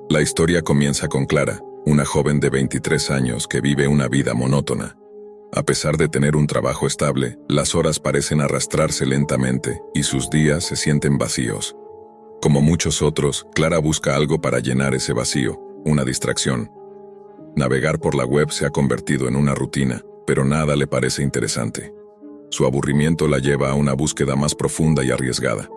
La historia comienza con Clara, una joven de 23 años que vive una vida monótona. A pesar de tener un trabajo estable, las horas parecen arrastrarse lentamente y sus días se sienten vacíos. Como muchos otros, Clara busca algo para llenar ese vacío, una distracción. Navegar por la web se ha convertido en una rutina, pero nada le parece interesante. Su aburrimiento la lleva a una búsqueda más profunda y arriesgada.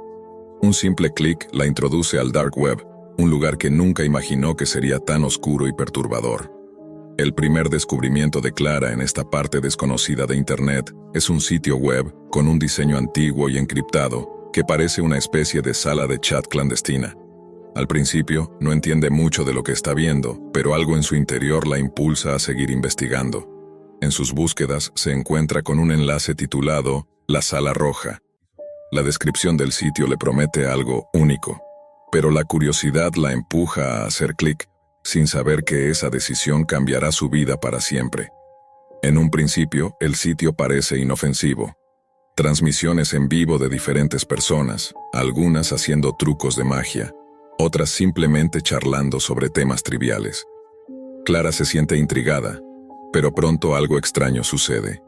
Un simple clic la introduce al dark web, un lugar que nunca imaginó que sería tan oscuro y perturbador. El primer descubrimiento de Clara en esta parte desconocida de Internet es un sitio web con un diseño antiguo y encriptado que parece una especie de sala de chat clandestina. Al principio, no entiende mucho de lo que está viendo, pero algo en su interior la impulsa a seguir investigando. En sus búsquedas se encuentra con un enlace titulado La Sala Roja. La descripción del sitio le promete algo único, pero la curiosidad la empuja a hacer clic, sin saber que esa decisión cambiará su vida para siempre. En un principio, el sitio parece inofensivo. Transmisiones en vivo de diferentes personas, algunas haciendo trucos de magia, otras simplemente charlando sobre temas triviales. Clara se siente intrigada, pero pronto algo extraño sucede.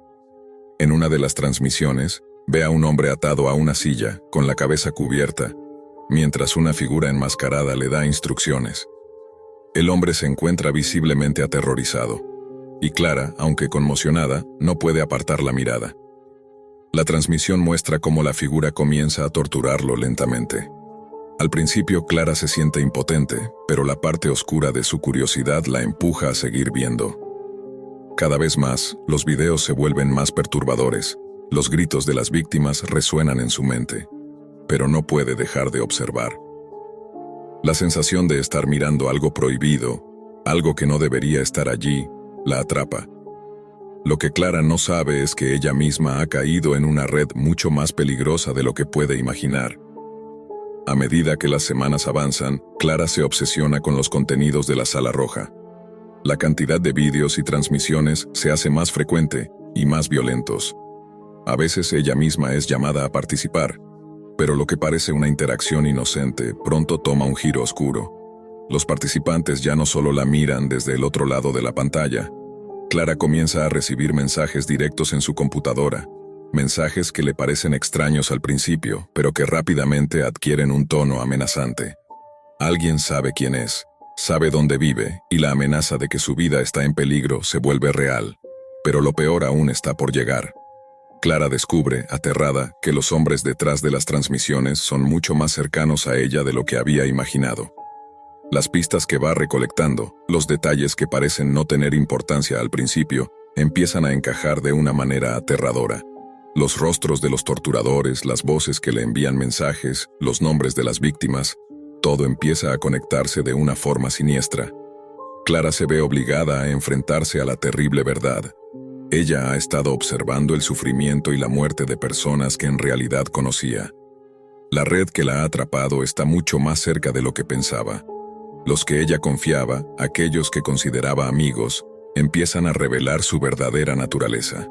En una de las transmisiones, ve a un hombre atado a una silla, con la cabeza cubierta, mientras una figura enmascarada le da instrucciones. El hombre se encuentra visiblemente aterrorizado, y Clara, aunque conmocionada, no puede apartar la mirada. La transmisión muestra cómo la figura comienza a torturarlo lentamente. Al principio Clara se siente impotente, pero la parte oscura de su curiosidad la empuja a seguir viendo. Cada vez más, los videos se vuelven más perturbadores. Los gritos de las víctimas resuenan en su mente, pero no puede dejar de observar. La sensación de estar mirando algo prohibido, algo que no debería estar allí, la atrapa. Lo que Clara no sabe es que ella misma ha caído en una red mucho más peligrosa de lo que puede imaginar. A medida que las semanas avanzan, Clara se obsesiona con los contenidos de la Sala Roja. La cantidad de vídeos y transmisiones se hace más frecuente y más violentos. A veces ella misma es llamada a participar, pero lo que parece una interacción inocente pronto toma un giro oscuro. Los participantes ya no solo la miran desde el otro lado de la pantalla. Clara comienza a recibir mensajes directos en su computadora, mensajes que le parecen extraños al principio, pero que rápidamente adquieren un tono amenazante. Alguien sabe quién es, sabe dónde vive, y la amenaza de que su vida está en peligro se vuelve real. Pero lo peor aún está por llegar. Clara descubre, aterrada, que los hombres detrás de las transmisiones son mucho más cercanos a ella de lo que había imaginado. Las pistas que va recolectando, los detalles que parecen no tener importancia al principio, empiezan a encajar de una manera aterradora. Los rostros de los torturadores, las voces que le envían mensajes, los nombres de las víctimas, todo empieza a conectarse de una forma siniestra. Clara se ve obligada a enfrentarse a la terrible verdad. Ella ha estado observando el sufrimiento y la muerte de personas que en realidad conocía. La red que la ha atrapado está mucho más cerca de lo que pensaba. Los que ella confiaba, aquellos que consideraba amigos, empiezan a revelar su verdadera naturaleza.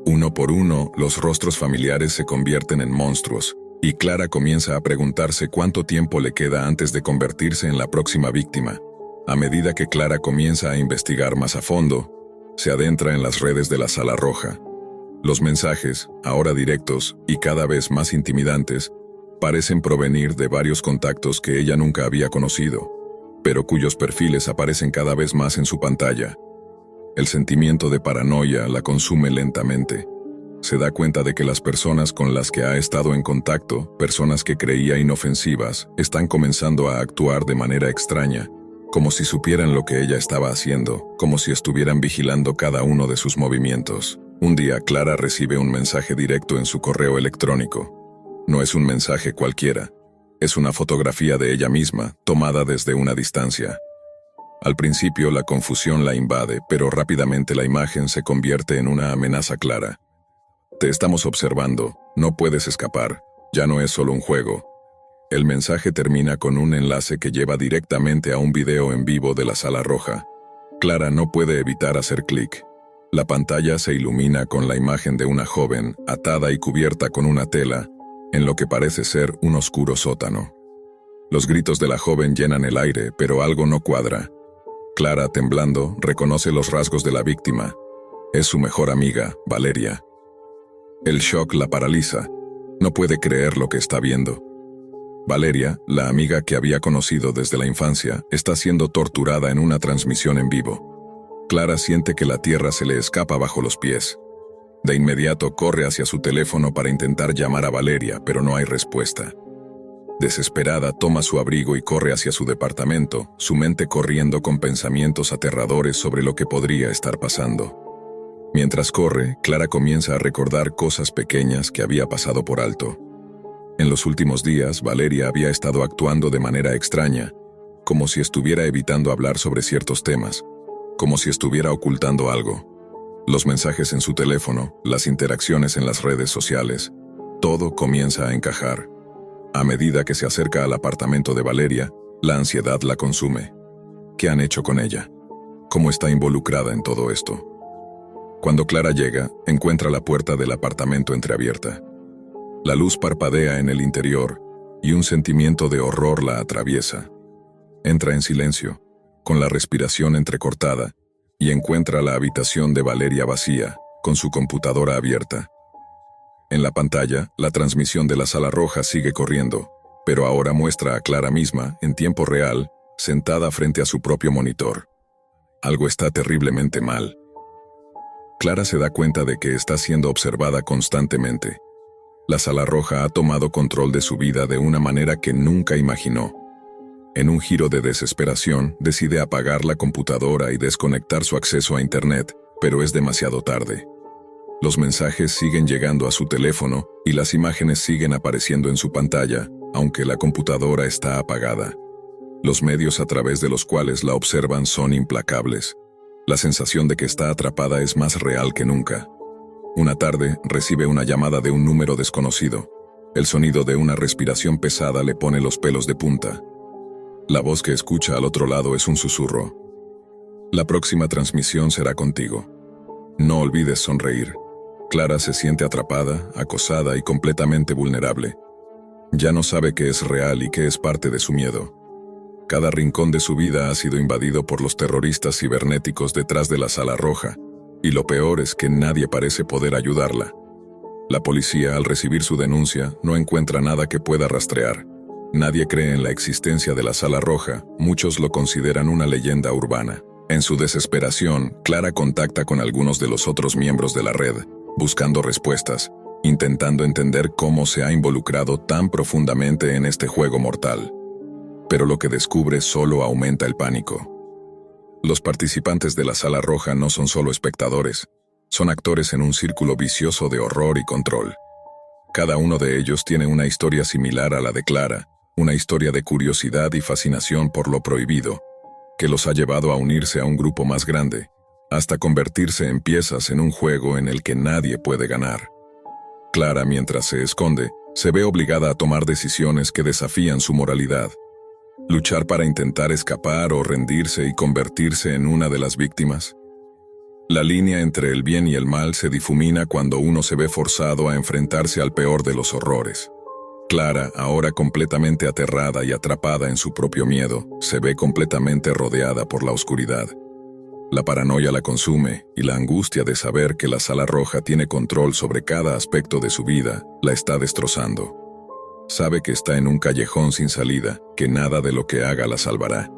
Uno por uno, los rostros familiares se convierten en monstruos, y Clara comienza a preguntarse cuánto tiempo le queda antes de convertirse en la próxima víctima. A medida que Clara comienza a investigar más a fondo, se adentra en las redes de la Sala Roja. Los mensajes, ahora directos y cada vez más intimidantes, parecen provenir de varios contactos que ella nunca había conocido, pero cuyos perfiles aparecen cada vez más en su pantalla. El sentimiento de paranoia la consume lentamente. Se da cuenta de que las personas con las que ha estado en contacto, personas que creía inofensivas, están comenzando a actuar de manera extraña, como si supieran lo que ella estaba haciendo, como si estuvieran vigilando cada uno de sus movimientos. Un día Clara recibe un mensaje directo en su correo electrónico. No es un mensaje cualquiera, es una fotografía de ella misma, tomada desde una distancia. Al principio la confusión la invade, pero rápidamente la imagen se convierte en una amenaza clara. Te estamos observando, no puedes escapar, ya no es solo un juego. El mensaje termina con un enlace que lleva directamente a un video en vivo de la Sala Roja. Clara no puede evitar hacer clic. La pantalla se ilumina con la imagen de una joven, atada y cubierta con una tela, en lo que parece ser un oscuro sótano. Los gritos de la joven llenan el aire, pero algo no cuadra. Clara, temblando, reconoce los rasgos de la víctima. Es su mejor amiga, Valeria. El shock la paraliza. No puede creer lo que está viendo. Valeria, la amiga que había conocido desde la infancia, está siendo torturada en una transmisión en vivo. Clara siente que la tierra se le escapa bajo los pies. De inmediato corre hacia su teléfono para intentar llamar a Valeria, pero no hay respuesta. Desesperada, toma su abrigo y corre hacia su departamento, su mente corriendo con pensamientos aterradores sobre lo que podría estar pasando. Mientras corre, Clara comienza a recordar cosas pequeñas que había pasado por alto. En los últimos días, Valeria había estado actuando de manera extraña, como si estuviera evitando hablar sobre ciertos temas, como si estuviera ocultando algo. Los mensajes en su teléfono, las interacciones en las redes sociales, todo comienza a encajar. A medida que se acerca al apartamento de Valeria, la ansiedad la consume. ¿Qué han hecho con ella? ¿Cómo está involucrada en todo esto? Cuando Clara llega, encuentra la puerta del apartamento entreabierta. La luz parpadea en el interior y un sentimiento de horror la atraviesa. Entra en silencio, con la respiración entrecortada, y encuentra la habitación de Valeria vacía, con su computadora abierta. En la pantalla, la transmisión de la sala roja sigue corriendo, pero ahora muestra a Clara misma, en tiempo real, sentada frente a su propio monitor. Algo está terriblemente mal. Clara se da cuenta de que está siendo observada constantemente. La sala roja ha tomado control de su vida de una manera que nunca imaginó. En un giro de desesperación, decide apagar la computadora y desconectar su acceso a Internet, pero es demasiado tarde. Los mensajes siguen llegando a su teléfono y las imágenes siguen apareciendo en su pantalla, aunque la computadora está apagada. Los medios a través de los cuales la observan son implacables. La sensación de que está atrapada es más real que nunca. Una tarde, recibe una llamada de un número desconocido. El sonido de una respiración pesada le pone los pelos de punta. La voz que escucha al otro lado es un susurro. La próxima transmisión será contigo. No olvides sonreír. Clara se siente atrapada, acosada y completamente vulnerable. Ya no sabe qué es real y qué es parte de su miedo. Cada rincón de su vida ha sido invadido por los terroristas cibernéticos detrás de la sala roja, y lo peor es que nadie parece poder ayudarla. La policía, al recibir su denuncia, no encuentra nada que pueda rastrear. Nadie cree en la existencia de la sala roja, muchos lo consideran una leyenda urbana. En su desesperación, Clara contacta con algunos de los otros miembros de la red, buscando respuestas, intentando entender cómo se ha involucrado tan profundamente en este juego mortal. Pero lo que descubre solo aumenta el pánico. Los participantes de la sala roja no son solo espectadores, son actores en un círculo vicioso de horror y control. Cada uno de ellos tiene una historia similar a la de Clara, una historia de curiosidad y fascinación por lo prohibido, que los ha llevado a unirse a un grupo más grande, hasta convertirse en piezas en un juego en el que nadie puede ganar. Clara, mientras se esconde, se ve obligada a tomar decisiones que desafían su moralidad. Luchar para intentar escapar o rendirse y convertirse en una de las víctimas. La línea entre el bien y el mal se difumina cuando uno se ve forzado a enfrentarse al peor de los horrores. Clara, ahora completamente aterrada y atrapada en su propio miedo, se ve completamente rodeada por la oscuridad. La paranoia la consume y la angustia de saber que la sala roja tiene control sobre cada aspecto de su vida la está destrozando. Sabe que está en un callejón sin salida, que nada de lo que haga la salvará.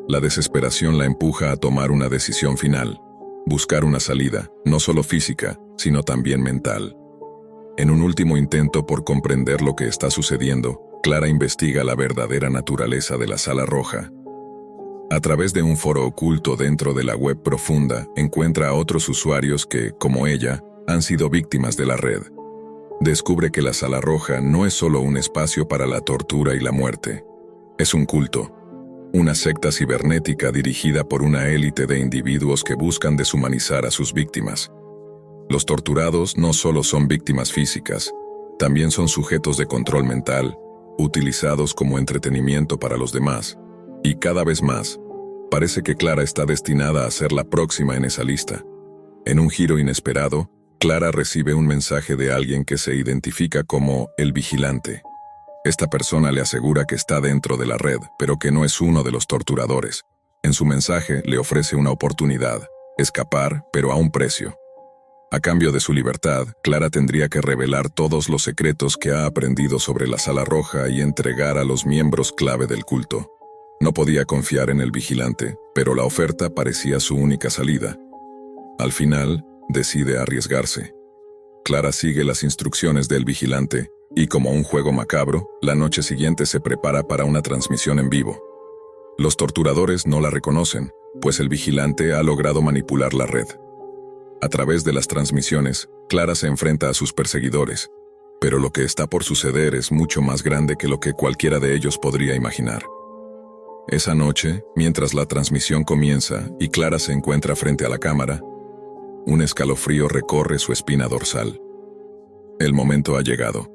La desesperación la empuja a tomar una decisión final, buscar una salida, no solo física, sino también mental. En un último intento por comprender lo que está sucediendo, Clara investiga la verdadera naturaleza de la sala roja. A través de un foro oculto dentro de la web profunda, encuentra a otros usuarios que, como ella, han sido víctimas de la red. Descubre que la sala roja no es solo un espacio para la tortura y la muerte. Es un culto, una secta cibernética dirigida por una élite de individuos que buscan deshumanizar a sus víctimas. Los torturados no solo son víctimas físicas, también son sujetos de control mental, utilizados como entretenimiento para los demás. Y cada vez más, parece que Clara está destinada a ser la próxima en esa lista. En un giro inesperado, Clara recibe un mensaje de alguien que se identifica como el vigilante. Esta persona le asegura que está dentro de la red, pero que no es uno de los torturadores. En su mensaje le ofrece una oportunidad, escapar, pero a un precio. A cambio de su libertad, Clara tendría que revelar todos los secretos que ha aprendido sobre la Sala Roja y entregar a los miembros clave del culto. No podía confiar en el vigilante, pero la oferta parecía su única salida. Al final, decide arriesgarse. Clara sigue las instrucciones del vigilante, y como un juego macabro, la noche siguiente se prepara para una transmisión en vivo. Los torturadores no la reconocen, pues el vigilante ha logrado manipular la red. A través de las transmisiones, Clara se enfrenta a sus perseguidores, pero lo que está por suceder es mucho más grande que lo que cualquiera de ellos podría imaginar. Esa noche, mientras la transmisión comienza y Clara se encuentra frente a la cámara, un escalofrío recorre su espina dorsal. El momento ha llegado.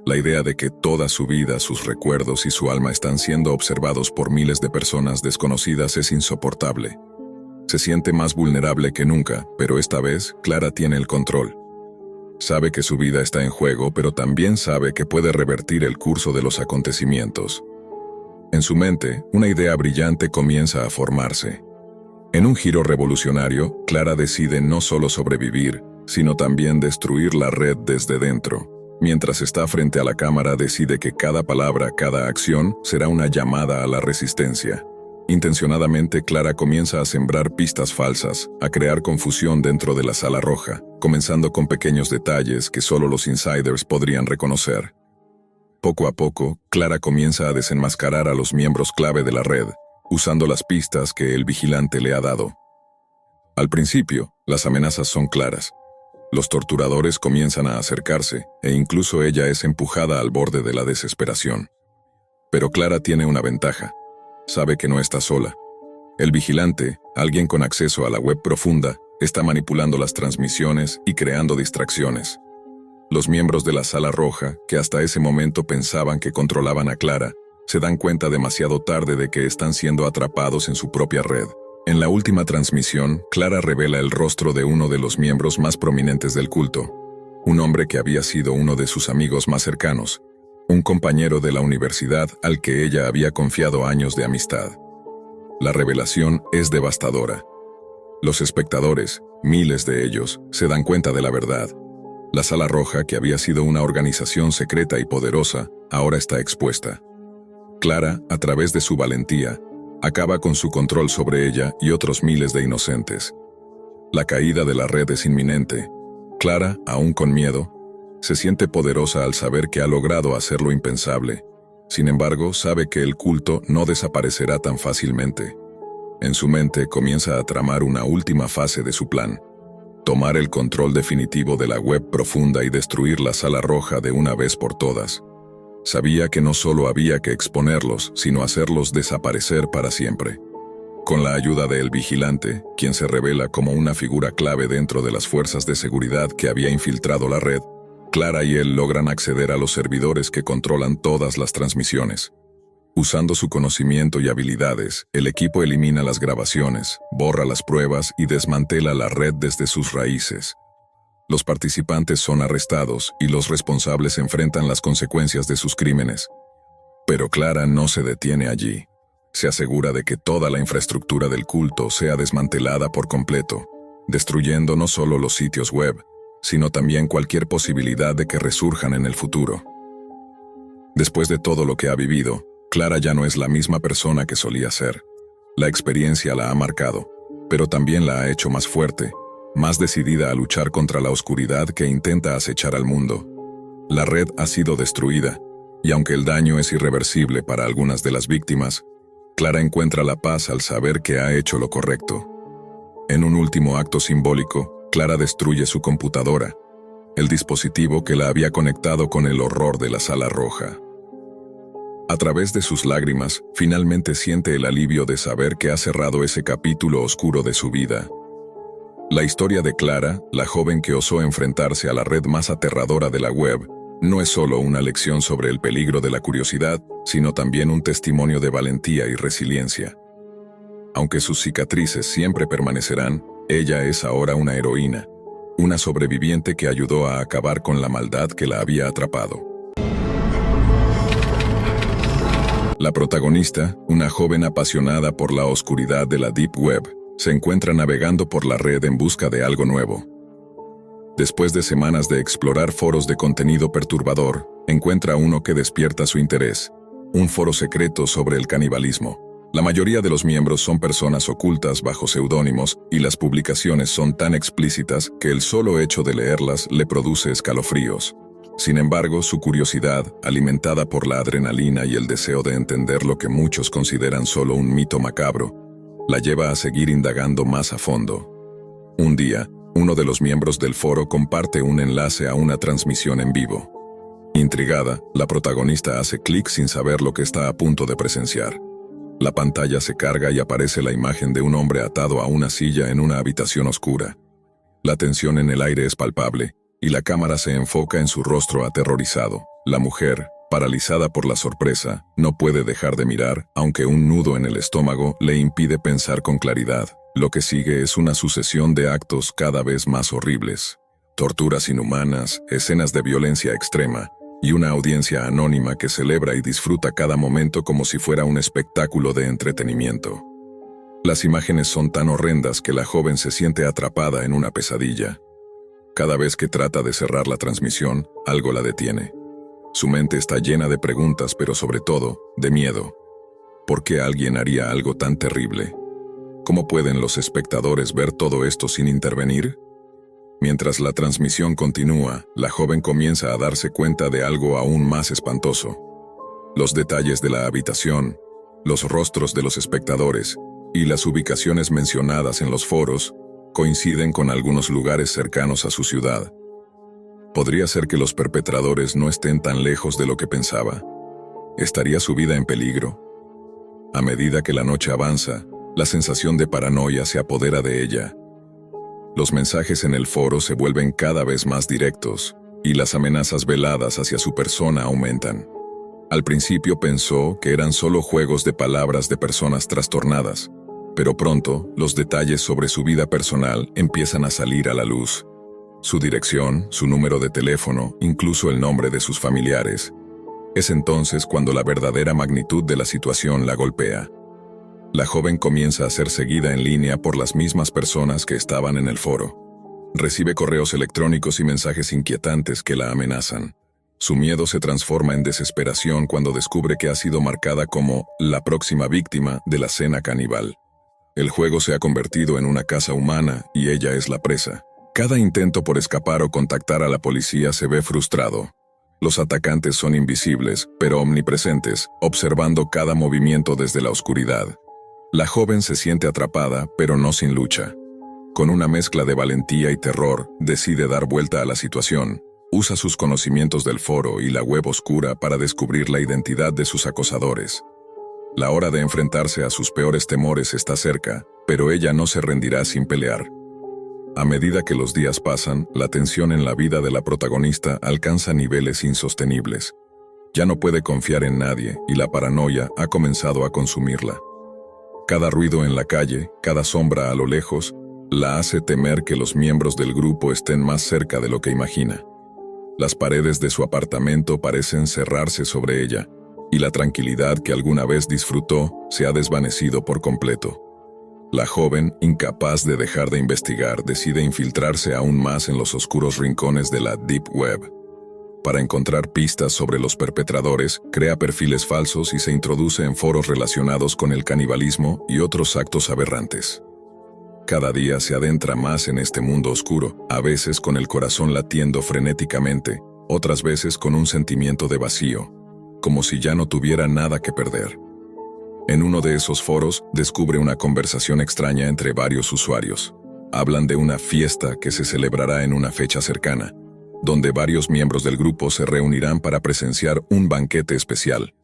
La idea de que toda su vida, sus recuerdos y su alma están siendo observados por miles de personas desconocidas es insoportable. Se siente más vulnerable que nunca, pero esta vez Clara tiene el control. Sabe que su vida está en juego, pero también sabe que puede revertir el curso de los acontecimientos. En su mente, una idea brillante comienza a formarse. En un giro revolucionario, Clara decide no solo sobrevivir, sino también destruir la red desde dentro. Mientras está frente a la cámara, decide que cada palabra, cada acción, será una llamada a la resistencia. Intencionadamente, Clara comienza a sembrar pistas falsas, a crear confusión dentro de la Sala Roja, comenzando con pequeños detalles que solo los insiders podrían reconocer. Poco a poco, Clara comienza a desenmascarar a los miembros clave de la red, usando las pistas que el vigilante le ha dado. Al principio, las amenazas son claras. Los torturadores comienzan a acercarse, e incluso ella es empujada al borde de la desesperación. Pero Clara tiene una ventaja. Sabe que no está sola. El vigilante, alguien con acceso a la web profunda, está manipulando las transmisiones y creando distracciones. Los miembros de la Sala Roja, que hasta ese momento pensaban que controlaban a Clara, se dan cuenta demasiado tarde de que están siendo atrapados en su propia red. En la última transmisión, Clara revela el rostro de uno de los miembros más prominentes del culto, un hombre que había sido uno de sus amigos más cercanos, un compañero de la universidad al que ella había confiado años de amistad. La revelación es devastadora. Los espectadores, miles de ellos, se dan cuenta de la verdad. La Sala Roja, que había sido una organización secreta y poderosa, ahora está expuesta. Clara, a través de su valentía, acaba con su control sobre ella y otros miles de inocentes. La caída de la red es inminente. Clara, aún con miedo, se siente poderosa al saber que ha logrado hacer lo impensable. Sin embargo, sabe que el culto no desaparecerá tan fácilmente. En su mente comienza a tramar una última fase de su plan: tomar el control definitivo de la web profunda y destruir la Sala Roja de una vez por todas. Sabía que no solo había que exponerlos, sino hacerlos desaparecer para siempre. Con la ayuda del vigilante, quien se revela como una figura clave dentro de las fuerzas de seguridad que había infiltrado la red, Clara y él logran acceder a los servidores que controlan todas las transmisiones. Usando su conocimiento y habilidades, el equipo elimina las grabaciones, borra las pruebas y desmantela la red desde sus raíces. Los participantes son arrestados y los responsables enfrentan las consecuencias de sus crímenes. Pero Clara no se detiene allí. Se asegura de que toda la infraestructura del culto sea desmantelada por completo, destruyendo no solo los sitios web, sino también cualquier posibilidad de que resurjan en el futuro. Después de todo lo que ha vivido, Clara ya no es la misma persona que solía ser. La experiencia la ha marcado, pero también la ha hecho más fuerte, más decidida a luchar contra la oscuridad que intenta acechar al mundo. La red ha sido destruida, y aunque el daño es irreversible para algunas de las víctimas, Clara encuentra la paz al saber que ha hecho lo correcto. En un último acto simbólico, Clara destruye su computadora, el dispositivo que la había conectado con el horror de la Sala Roja. A través de sus lágrimas, finalmente siente el alivio de saber que ha cerrado ese capítulo oscuro de su vida. La historia de Clara, la joven que osó enfrentarse a la red más aterradora de la web, no es solo una lección sobre el peligro de la curiosidad, sino también un testimonio de valentía y resiliencia. Aunque sus cicatrices siempre permanecerán, ella es ahora una heroína, una sobreviviente que ayudó a acabar con la maldad que la había atrapado. La protagonista, una joven apasionada por la oscuridad de la Deep Web, se encuentra navegando por la red en busca de algo nuevo. Después de semanas de explorar foros de contenido perturbador, encuentra uno que despierta su interés, un foro secreto sobre el canibalismo. La mayoría de los miembros son personas ocultas bajo seudónimos y las publicaciones son tan explícitas que el solo hecho de leerlas le produce escalofríos. Sin embargo, su curiosidad, alimentada por la adrenalina y el deseo de entender lo que muchos consideran solo un mito macabro, la lleva a seguir indagando más a fondo. Un día, uno de los miembros del foro comparte un enlace a una transmisión en vivo. Intrigada, la protagonista hace clic sin saber lo que está a punto de presenciar. La pantalla se carga y aparece la imagen de un hombre atado a una silla en una habitación oscura. La tensión en el aire es palpable, y la cámara se enfoca en su rostro aterrorizado. La mujer, paralizada por la sorpresa, no puede dejar de mirar, aunque un nudo en el estómago le impide pensar con claridad. Lo que sigue es una sucesión de actos cada vez más horribles. Torturas inhumanas, escenas de violencia extrema, y una audiencia anónima que celebra y disfruta cada momento como si fuera un espectáculo de entretenimiento. Las imágenes son tan horrendas que la joven se siente atrapada en una pesadilla. Cada vez que trata de cerrar la transmisión, algo la detiene. Su mente está llena de preguntas, pero sobre todo, de miedo. ¿Por qué alguien haría algo tan terrible? ¿Cómo pueden los espectadores ver todo esto sin intervenir? Mientras la transmisión continúa, la joven comienza a darse cuenta de algo aún más espantoso. Los detalles de la habitación, los rostros de los espectadores y las ubicaciones mencionadas en los foros coinciden con algunos lugares cercanos a su ciudad. Podría ser que los perpetradores no estén tan lejos de lo que pensaba. ¿Estaría su vida en peligro? A medida que la noche avanza, la sensación de paranoia se apodera de ella. Los mensajes en el foro se vuelven cada vez más directos, y las amenazas veladas hacia su persona aumentan. Al principio pensó que eran solo juegos de palabras de personas trastornadas, pero pronto los detalles sobre su vida personal empiezan a salir a la luz. Su dirección, su número de teléfono, incluso el nombre de sus familiares. Es entonces cuando la verdadera magnitud de la situación la golpea. La joven comienza a ser seguida en línea por las mismas personas que estaban en el foro. Recibe correos electrónicos y mensajes inquietantes que la amenazan. Su miedo se transforma en desesperación cuando descubre que ha sido marcada como la próxima víctima de la cena caníbal. El juego se ha convertido en una caza humana y ella es la presa. Cada intento por escapar o contactar a la policía se ve frustrado. Los atacantes son invisibles, pero omnipresentes, observando cada movimiento desde la oscuridad. La joven se siente atrapada, pero no sin lucha. Con una mezcla de valentía y terror, decide dar vuelta a la situación. Usa sus conocimientos del foro y la web oscura para descubrir la identidad de sus acosadores. La hora de enfrentarse a sus peores temores está cerca, pero ella no se rendirá sin pelear. A medida que los días pasan, la tensión en la vida de la protagonista alcanza niveles insostenibles. Ya no puede confiar en nadie y la paranoia ha comenzado a consumirla. Cada ruido en la calle, cada sombra a lo lejos, la hace temer que los miembros del grupo estén más cerca de lo que imagina. Las paredes de su apartamento parecen cerrarse sobre ella, y la tranquilidad que alguna vez disfrutó se ha desvanecido por completo. La joven, incapaz de dejar de investigar, decide infiltrarse aún más en los oscuros rincones de la Deep Web. Para encontrar pistas sobre los perpetradores, crea perfiles falsos y se introduce en foros relacionados con el canibalismo y otros actos aberrantes. Cada día se adentra más en este mundo oscuro, a veces con el corazón latiendo frenéticamente, otras veces con un sentimiento de vacío, como si ya no tuviera nada que perder. En uno de esos foros, descubre una conversación extraña entre varios usuarios. Hablan de una fiesta que se celebrará en una fecha cercana, donde varios miembros del grupo se reunirán para presenciar un banquete especial.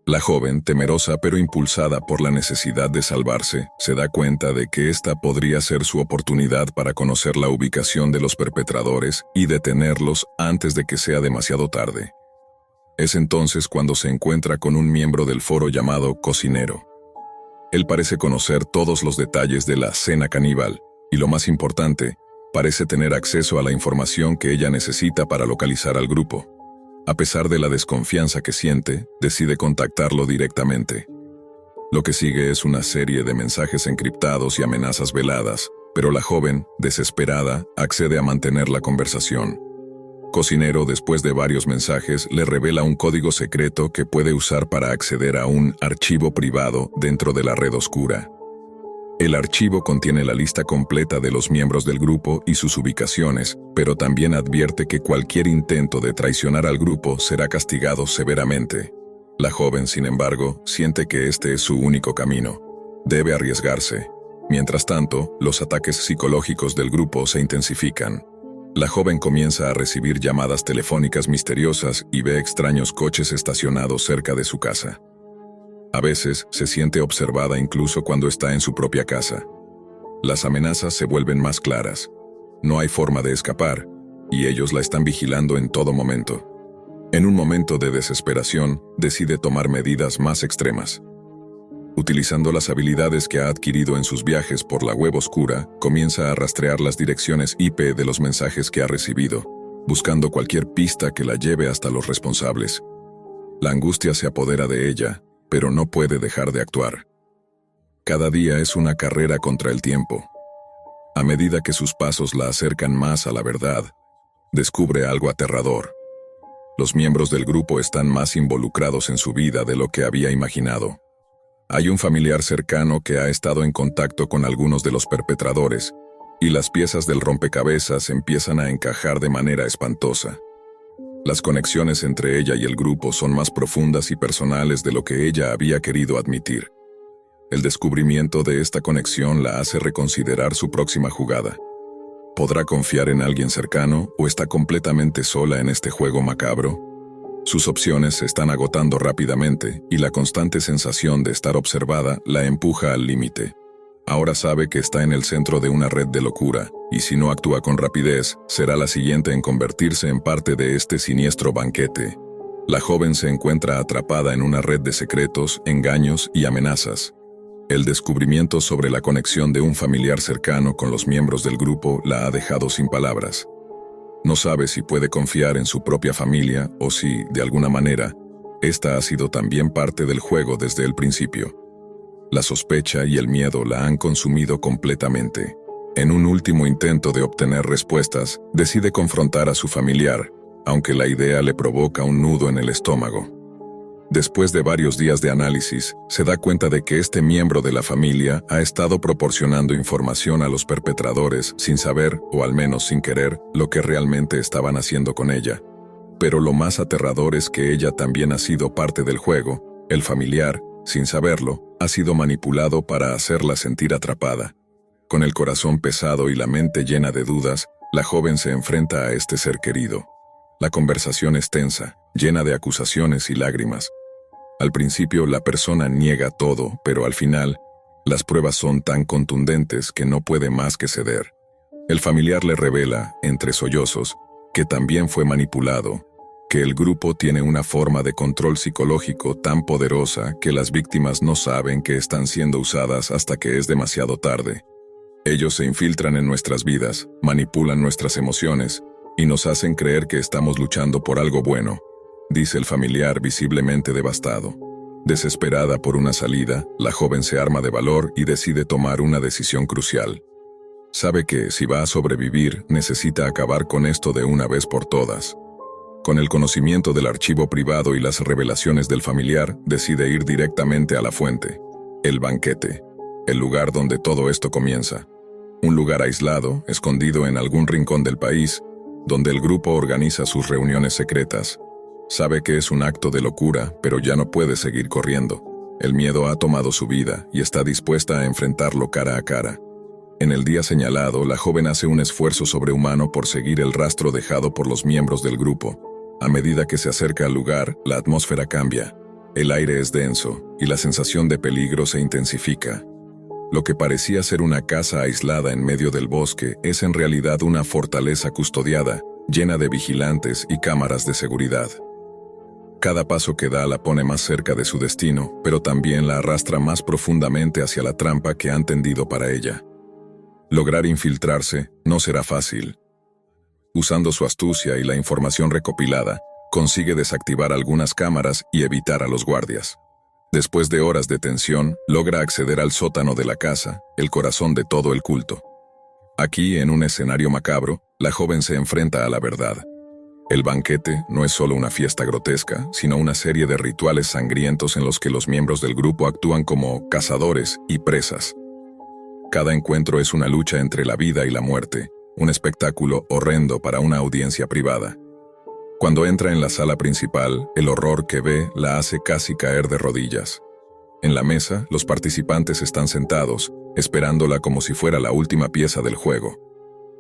La joven, temerosa pero impulsada por la necesidad de salvarse, se da cuenta de que esta podría ser su oportunidad para conocer la ubicación de los perpetradores y detenerlos antes de que sea demasiado tarde. Es entonces cuando se encuentra con un miembro del foro llamado Cocinero. Él parece conocer todos los detalles de la cena caníbal, y lo más importante, parece tener acceso a la información que ella necesita para localizar al grupo. A pesar de la desconfianza que siente, decide contactarlo directamente. Lo que sigue es una serie de mensajes encriptados y amenazas veladas, pero la joven, desesperada, accede a mantener la conversación. Cocinero, después de varios mensajes, le revela un código secreto que puede usar para acceder a un archivo privado dentro de la red oscura. El archivo contiene la lista completa de los miembros del grupo y sus ubicaciones, pero también advierte que cualquier intento de traicionar al grupo será castigado severamente. La joven, sin embargo, siente que este es su único camino. Debe arriesgarse. Mientras tanto, los ataques psicológicos del grupo se intensifican. La joven comienza a recibir llamadas telefónicas misteriosas y ve extraños coches estacionados cerca de su casa. A veces se siente observada incluso cuando está en su propia casa. Las amenazas se vuelven más claras. No hay forma de escapar, y ellos la están vigilando en todo momento. En un momento de desesperación, decide tomar medidas más extremas. Utilizando las habilidades que ha adquirido en sus viajes por la web oscura, comienza a rastrear las direcciones IP de los mensajes que ha recibido, buscando cualquier pista que la lleve hasta los responsables. La angustia se apodera de ella, pero no puede dejar de actuar. Cada día es una carrera contra el tiempo. A medida que sus pasos la acercan más a la verdad, descubre algo aterrador. Los miembros del grupo están más involucrados en su vida de lo que había imaginado. Hay un familiar cercano que ha estado en contacto con algunos de los perpetradores, y las piezas del rompecabezas empiezan a encajar de manera espantosa. Las conexiones entre ella y el grupo son más profundas y personales de lo que ella había querido admitir. El descubrimiento de esta conexión la hace reconsiderar su próxima jugada. ¿Podrá confiar en alguien cercano o está completamente sola en este juego macabro? Sus opciones se están agotando rápidamente y la constante sensación de estar observada la empuja al límite. Ahora sabe que está en el centro de una red de locura, y si no actúa con rapidez, será la siguiente en convertirse en parte de este siniestro banquete. La joven se encuentra atrapada en una red de secretos, engaños y amenazas. El descubrimiento sobre la conexión de un familiar cercano con los miembros del grupo la ha dejado sin palabras. No sabe si puede confiar en su propia familia o si, de alguna manera, esta ha sido también parte del juego desde el principio. La sospecha y el miedo la han consumido completamente. En un último intento de obtener respuestas, decide confrontar a su familiar, aunque la idea le provoca un nudo en el estómago. Después de varios días de análisis, se da cuenta de que este miembro de la familia ha estado proporcionando información a los perpetradores sin saber, o al menos sin querer, lo que realmente estaban haciendo con ella. Pero lo más aterrador es que ella también ha sido parte del juego. El familiar, sin saberlo, ha sido manipulado para hacerla sentir atrapada. Con el corazón pesado y la mente llena de dudas, la joven se enfrenta a este ser querido. La conversación es tensa, llena de acusaciones y lágrimas. Al principio la persona niega todo, pero al final, las pruebas son tan contundentes que no puede más que ceder. El familiar le revela, entre sollozos, que también fue manipulado, que el grupo tiene una forma de control psicológico tan poderosa que las víctimas no saben que están siendo usadas hasta que es demasiado tarde. Ellos se infiltran en nuestras vidas, manipulan nuestras emociones y nos hacen creer que estamos luchando por algo bueno, dice el familiar visiblemente devastado. Desesperada por una salida, la joven se arma de valor y decide tomar una decisión crucial. Sabe que, si va a sobrevivir, necesita acabar con esto de una vez por todas. Con el conocimiento del archivo privado y las revelaciones del familiar, decide ir directamente a la fuente. El banquete. El lugar donde todo esto comienza. Un lugar aislado, escondido en algún rincón del país, donde el grupo organiza sus reuniones secretas. Sabe que es un acto de locura, pero ya no puede seguir corriendo. El miedo ha tomado su vida y está dispuesta a enfrentarlo cara a cara. En el día señalado, la joven hace un esfuerzo sobrehumano por seguir el rastro dejado por los miembros del grupo. A medida que se acerca al lugar, la atmósfera cambia. El aire es denso y la sensación de peligro se intensifica. Lo que parecía ser una casa aislada en medio del bosque es en realidad una fortaleza custodiada, llena de vigilantes y cámaras de seguridad. Cada paso que da la pone más cerca de su destino, pero también la arrastra más profundamente hacia la trampa que han tendido para ella. Lograr infiltrarse no será fácil. Usando su astucia y la información recopilada, Consigue desactivar algunas cámaras y evitar a los guardias. Después de horas de tensión, logra acceder al sótano de la casa, el corazón de todo el culto. Aquí, en un escenario macabro, la joven se enfrenta a la verdad. El banquete no es solo una fiesta grotesca, sino una serie de rituales sangrientos en los que los miembros del grupo actúan como cazadores y presas. Cada encuentro es una lucha entre la vida y la muerte, un espectáculo horrendo para una audiencia privada. Cuando entra en la sala principal, el horror que ve la hace casi caer de rodillas. En la mesa, los participantes están sentados, esperándola como si fuera la última pieza del juego.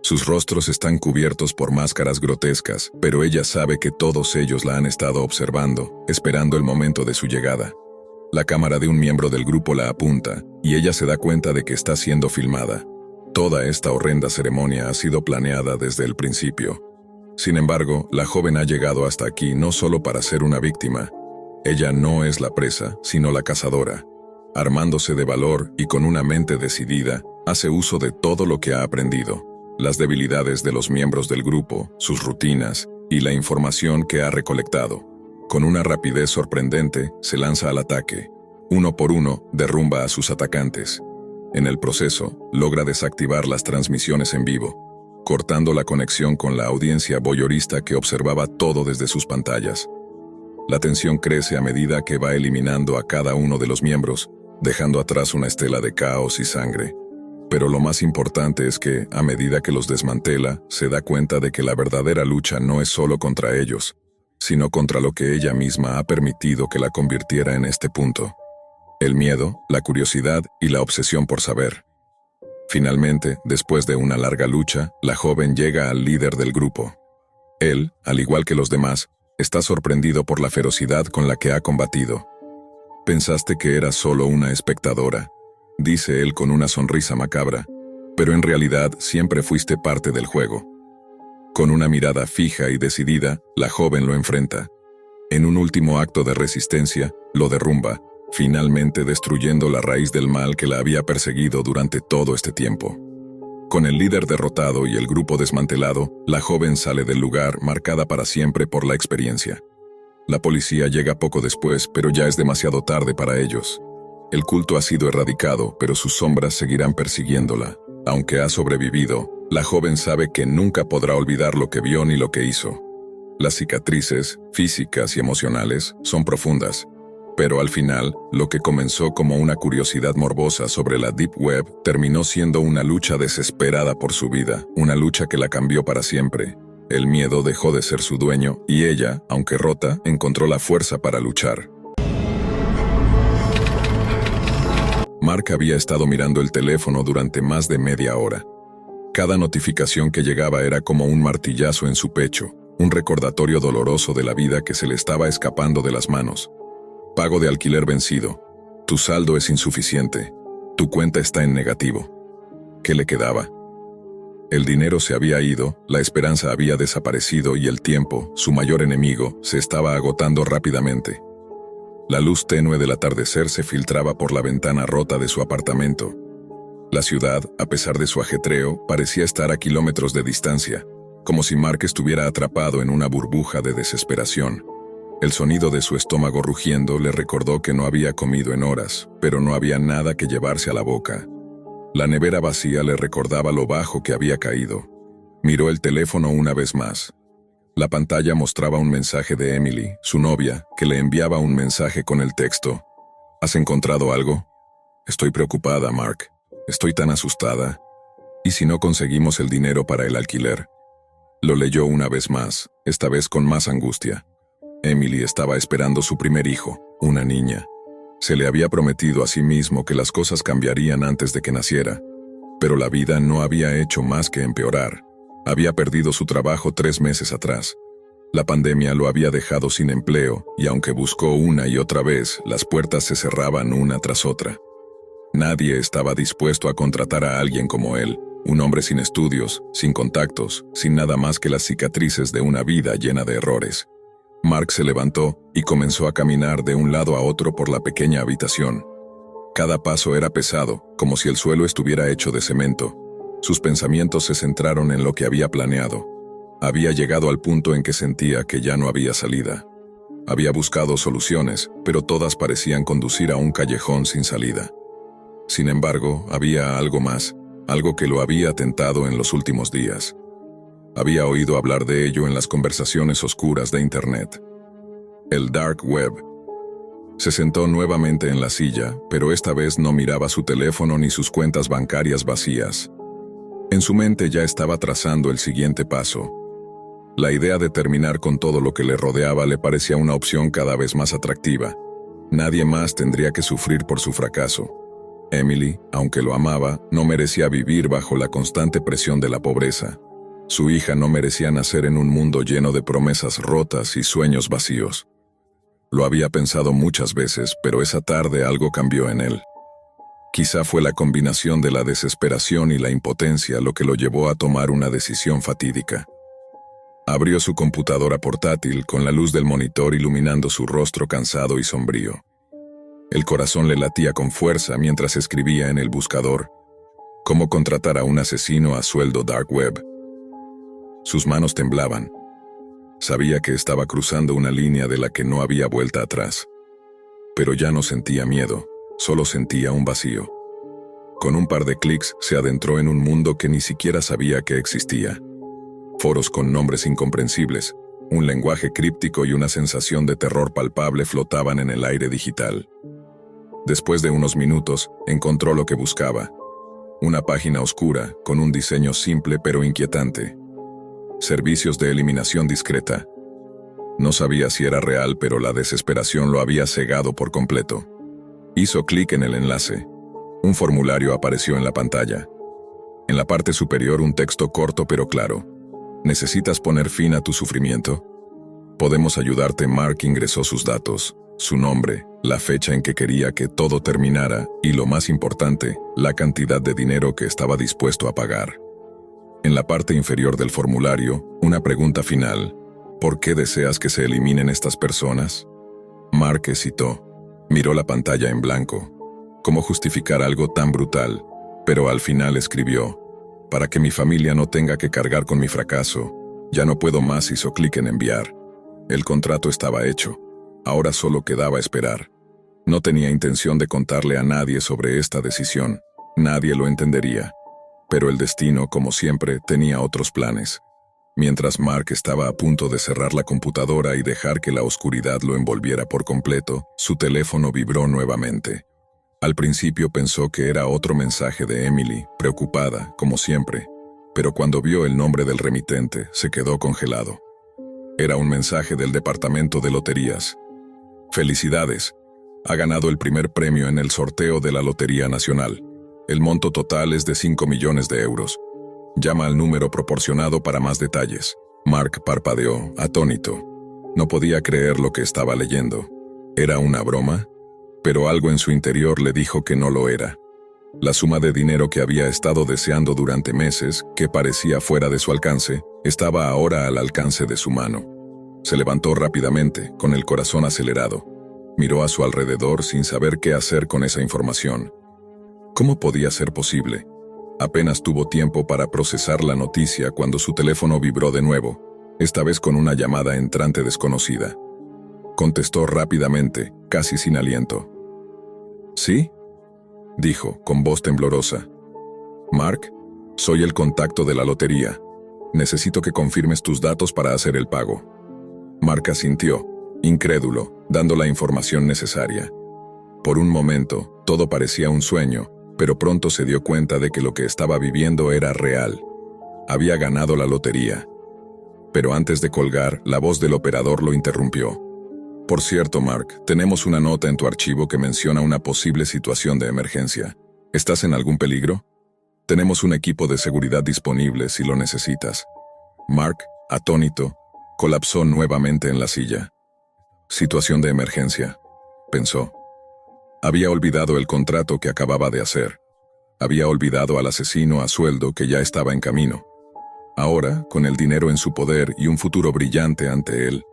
Sus rostros están cubiertos por máscaras grotescas, pero ella sabe que todos ellos la han estado observando, esperando el momento de su llegada. La cámara de un miembro del grupo la apunta, y ella se da cuenta de que está siendo filmada. Toda esta horrenda ceremonia ha sido planeada desde el principio. Sin embargo, la joven ha llegado hasta aquí no solo para ser una víctima. Ella no es la presa, sino la cazadora. Armándose de valor y con una mente decidida, hace uso de todo lo que ha aprendido, las debilidades de los miembros del grupo, sus rutinas y la información que ha recolectado. Con una rapidez sorprendente, se lanza al ataque. Uno por uno, derrumba a sus atacantes. En el proceso, logra desactivar las transmisiones en vivo, cortando la conexión con la audiencia voyeurista que observaba todo desde sus pantallas. La tensión crece a medida que va eliminando a cada uno de los miembros, dejando atrás una estela de caos y sangre. Pero lo más importante es que, a medida que los desmantela, se da cuenta de que la verdadera lucha no es solo contra ellos, sino contra lo que ella misma ha permitido que la convirtiera en este punto. El miedo, la curiosidad y la obsesión por saber. Finalmente, después de una larga lucha, la joven llega al líder del grupo. Él, al igual que los demás, está sorprendido por la ferocidad con la que ha combatido. «Pensaste que era solo una espectadora», dice él con una sonrisa macabra, «pero en realidad siempre fuiste parte del juego». Con una mirada fija y decidida, la joven lo enfrenta. En un último acto de resistencia, lo derrumba, finalmente destruyendo la raíz del mal que la había perseguido durante todo este tiempo. Con el líder derrotado y el grupo desmantelado, la joven sale del lugar marcada para siempre por la experiencia. La policía llega poco después, pero ya es demasiado tarde para ellos. El culto ha sido erradicado, pero sus sombras seguirán persiguiéndola. Aunque ha sobrevivido, la joven sabe que nunca podrá olvidar lo que vio ni lo que hizo. Las cicatrices, físicas y emocionales, son profundas. Pero al final, lo que comenzó como una curiosidad morbosa sobre la Deep Web terminó siendo una lucha desesperada por su vida, una lucha que la cambió para siempre. El miedo dejó de ser su dueño y ella, aunque rota, encontró la fuerza para luchar. Mark había estado mirando el teléfono durante más de media hora. Cada notificación que llegaba era como un martillazo en su pecho, un recordatorio doloroso de la vida que se le estaba escapando de las manos. Pago de alquiler vencido. Tu saldo es insuficiente. Tu cuenta está en negativo. ¿Qué le quedaba? El dinero se había ido, la esperanza había desaparecido y el tiempo, su mayor enemigo, se estaba agotando rápidamente. La luz tenue del atardecer se filtraba por la ventana rota de su apartamento. La ciudad, a pesar de su ajetreo, parecía estar a kilómetros de distancia, como si Mark estuviera atrapado en una burbuja de desesperación. El sonido de su estómago rugiendo le recordó que no había comido en horas, pero no había nada que llevarse a la boca. La nevera vacía le recordaba lo bajo que había caído. Miró el teléfono una vez más. La pantalla mostraba un mensaje de Emily, su novia, que le enviaba un mensaje con el texto: ¿Has encontrado algo? Estoy preocupada, Mark. Estoy tan asustada. ¿Y si no conseguimos el dinero para el alquiler? Lo leyó una vez más, esta vez con más angustia. Emily estaba esperando su primer hijo, una niña. Se le había prometido a sí mismo que las cosas cambiarían antes de que naciera, pero la vida no había hecho más que empeorar. Había perdido su trabajo 3 meses atrás. La pandemia lo había dejado sin empleo, y aunque buscó una y otra vez, las puertas se cerraban una tras otra. Nadie estaba dispuesto a contratar a alguien como él, un hombre sin estudios, sin contactos, sin nada más que las cicatrices de una vida llena de errores. Mark se levantó y comenzó a caminar de un lado a otro por la pequeña habitación. Cada paso era pesado, como si el suelo estuviera hecho de cemento. Sus pensamientos se centraron en lo que había planeado. Había llegado al punto en que sentía que ya no había salida. Había buscado soluciones, pero todas parecían conducir a un callejón sin salida. Sin embargo, había algo más, algo que lo había tentado en los últimos días. Había oído hablar de ello en las conversaciones oscuras de Internet. El Dark Web. Se sentó nuevamente en la silla, pero esta vez no miraba su teléfono ni sus cuentas bancarias vacías. En su mente ya estaba trazando el siguiente paso. La idea de terminar con todo lo que le rodeaba le parecía una opción cada vez más atractiva. Nadie más tendría que sufrir por su fracaso. Emily, aunque lo amaba, no merecía vivir bajo la constante presión de la pobreza. Su hija no merecía nacer en un mundo lleno de promesas rotas y sueños vacíos. Lo había pensado muchas veces, pero esa tarde algo cambió en él. Quizá fue la combinación de la desesperación y la impotencia lo que lo llevó a tomar una decisión fatídica. Abrió su computadora portátil con la luz del monitor iluminando su rostro cansado y sombrío. El corazón le latía con fuerza mientras escribía en el buscador: ¿cómo contratar a un asesino a sueldo dark web? Sus manos temblaban. Sabía que estaba cruzando una línea de la que no había vuelta atrás. Pero ya no sentía miedo, solo sentía un vacío. Con un par de clics se adentró en un mundo que ni siquiera sabía que existía. Foros con nombres incomprensibles, un lenguaje críptico y una sensación de terror palpable flotaban en el aire digital. Después de unos minutos, encontró lo que buscaba. Una página oscura, con un diseño simple pero inquietante. Servicios de eliminación discreta. No sabía si era real, pero la desesperación lo había cegado por completo. Hizo clic en el enlace. Un formulario apareció en la pantalla. En la parte superior un texto corto pero claro. ¿Necesitas poner fin a tu sufrimiento? Podemos ayudarte. Mark ingresó sus datos, su nombre, la fecha en que quería que todo terminara y, lo más importante, la cantidad de dinero que estaba dispuesto a pagar. En la parte inferior del formulario, una pregunta final: ¿por qué deseas que se eliminen estas personas? Mark hesitó. Miró la pantalla en blanco. ¿Cómo justificar algo tan brutal? Pero al final escribió: para que mi familia no tenga que cargar con mi fracaso. Ya no puedo más. Hizo clic en enviar. El contrato estaba hecho. Ahora solo quedaba esperar. No tenía intención de contarle a nadie sobre esta decisión. Nadie lo entendería. Pero el destino, como siempre, tenía otros planes. Mientras Mark estaba a punto de cerrar la computadora y dejar que la oscuridad lo envolviera por completo, su teléfono vibró nuevamente. Al principio pensó que era otro mensaje de Emily, preocupada, como siempre, pero cuando vio el nombre del remitente, se quedó congelado. Era un mensaje del departamento de loterías. Felicidades. Ha ganado el primer premio en el sorteo de la Lotería Nacional. El monto total es de 5 millones de euros. Llama al número proporcionado para más detalles. Mark parpadeó, atónito. No podía creer lo que estaba leyendo. ¿Era una broma? Pero algo en su interior le dijo que no lo era. La suma de dinero que había estado deseando durante meses, que parecía fuera de su alcance, estaba ahora al alcance de su mano. Se levantó rápidamente, con el corazón acelerado. Miró a su alrededor sin saber qué hacer con esa información. ¿Cómo podía ser posible? Apenas tuvo tiempo para procesar la noticia cuando su teléfono vibró de nuevo, esta vez con una llamada entrante desconocida. Contestó rápidamente, casi sin aliento. ¿Sí?, dijo, con voz temblorosa. Mark, soy el contacto de la lotería. Necesito que confirmes tus datos para hacer el pago. Mark asintió, incrédulo, dando la información necesaria. Por un momento, todo parecía un sueño, pero pronto se dio cuenta de que lo que estaba viviendo era real. Había ganado la lotería. Pero antes de colgar, la voz del operador lo interrumpió. Por cierto, Mark, tenemos una nota en tu archivo que menciona una posible situación de emergencia. ¿Estás en algún peligro? Tenemos un equipo de seguridad disponible si lo necesitas. Mark, atónito, colapsó nuevamente en la silla. Situación de emergencia, pensó. Había olvidado el contrato que acababa de hacer. Había olvidado al asesino a sueldo que ya estaba en camino. Ahora, con el dinero en su poder y un futuro brillante ante él,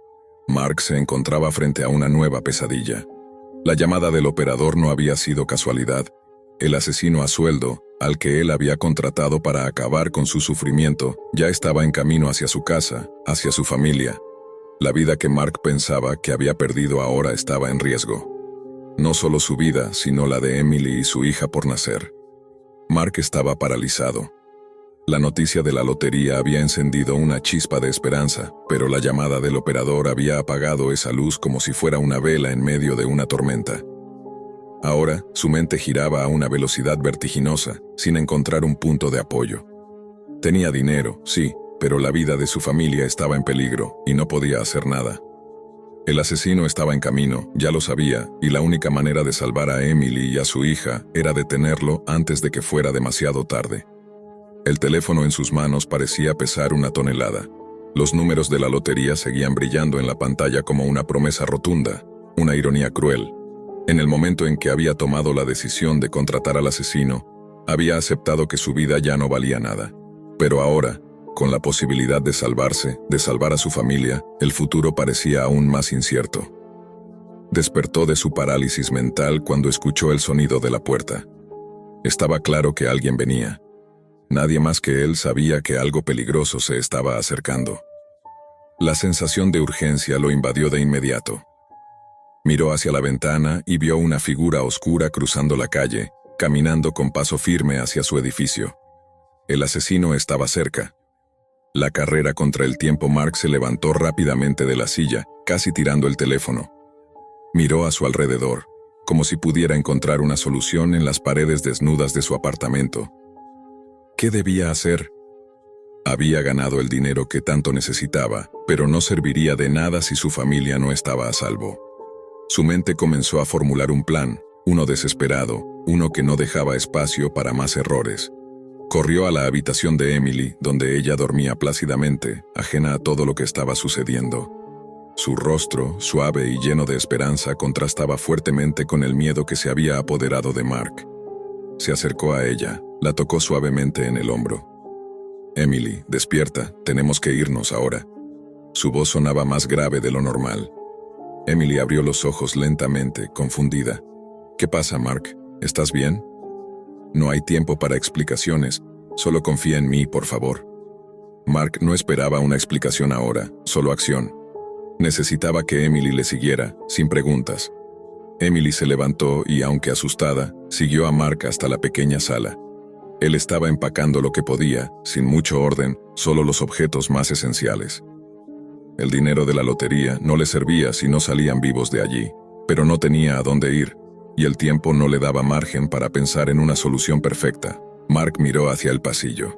Mark se encontraba frente a una nueva pesadilla. La llamada del operador no había sido casualidad. El asesino a sueldo, al que él había contratado para acabar con su sufrimiento, ya estaba en camino hacia su casa, hacia su familia. La vida que Mark pensaba que había perdido ahora estaba en riesgo. No solo su vida, sino la de Emily y su hija por nacer. Mark estaba paralizado. La noticia de la lotería había encendido una chispa de esperanza, pero la llamada del operador había apagado esa luz como si fuera una vela en medio de una tormenta. Ahora, su mente giraba a una velocidad vertiginosa, sin encontrar un punto de apoyo. Tenía dinero, sí, pero la vida de su familia estaba en peligro, y no podía hacer nada. El asesino estaba en camino, ya lo sabía, y la única manera de salvar a Emily y a su hija era detenerlo antes de que fuera demasiado tarde. El teléfono en sus manos parecía pesar una tonelada. Los números de la lotería seguían brillando en la pantalla como una promesa rotunda, una ironía cruel. En el momento en que había tomado la decisión de contratar al asesino, había aceptado que su vida ya no valía nada. Pero ahora, con la posibilidad de salvarse, de salvar a su familia, el futuro parecía aún más incierto. Despertó de su parálisis mental cuando escuchó el sonido de la puerta. Estaba claro que alguien venía. Nadie más que él sabía que algo peligroso se estaba acercando. La sensación de urgencia lo invadió de inmediato. Miró hacia la ventana y vio una figura oscura cruzando la calle, caminando con paso firme hacia su edificio. El asesino estaba cerca. La carrera contra el tiempo. Mark se levantó rápidamente de la silla, casi tirando el teléfono. Miró a su alrededor, como si pudiera encontrar una solución en las paredes desnudas de su apartamento. ¿Qué debía hacer? Había ganado el dinero que tanto necesitaba, pero no serviría de nada si su familia no estaba a salvo. Su mente comenzó a formular un plan, uno desesperado, uno que no dejaba espacio para más errores. Corrió a la habitación de Emily, donde ella dormía plácidamente, ajena a todo lo que estaba sucediendo. Su rostro, suave y lleno de esperanza, contrastaba fuertemente con el miedo que se había apoderado de Mark. Se acercó a ella, la tocó suavemente en el hombro. «Emily, despierta, tenemos que irnos ahora». Su voz sonaba más grave de lo normal. Emily abrió los ojos lentamente, confundida. «¿Qué pasa, Mark? ¿Estás bien?» «No hay tiempo para explicaciones, solo confía en mí, por favor». Mark no esperaba una explicación ahora, solo acción. Necesitaba que Emily le siguiera, sin preguntas. Emily se levantó y, aunque asustada, siguió a Mark hasta la pequeña sala. Él estaba empacando lo que podía, sin mucho orden, solo los objetos más esenciales. El dinero de la lotería no le servía si no salían vivos de allí, pero no tenía a dónde ir, y el tiempo no le daba margen para pensar en una solución perfecta. Mark miró hacia el pasillo.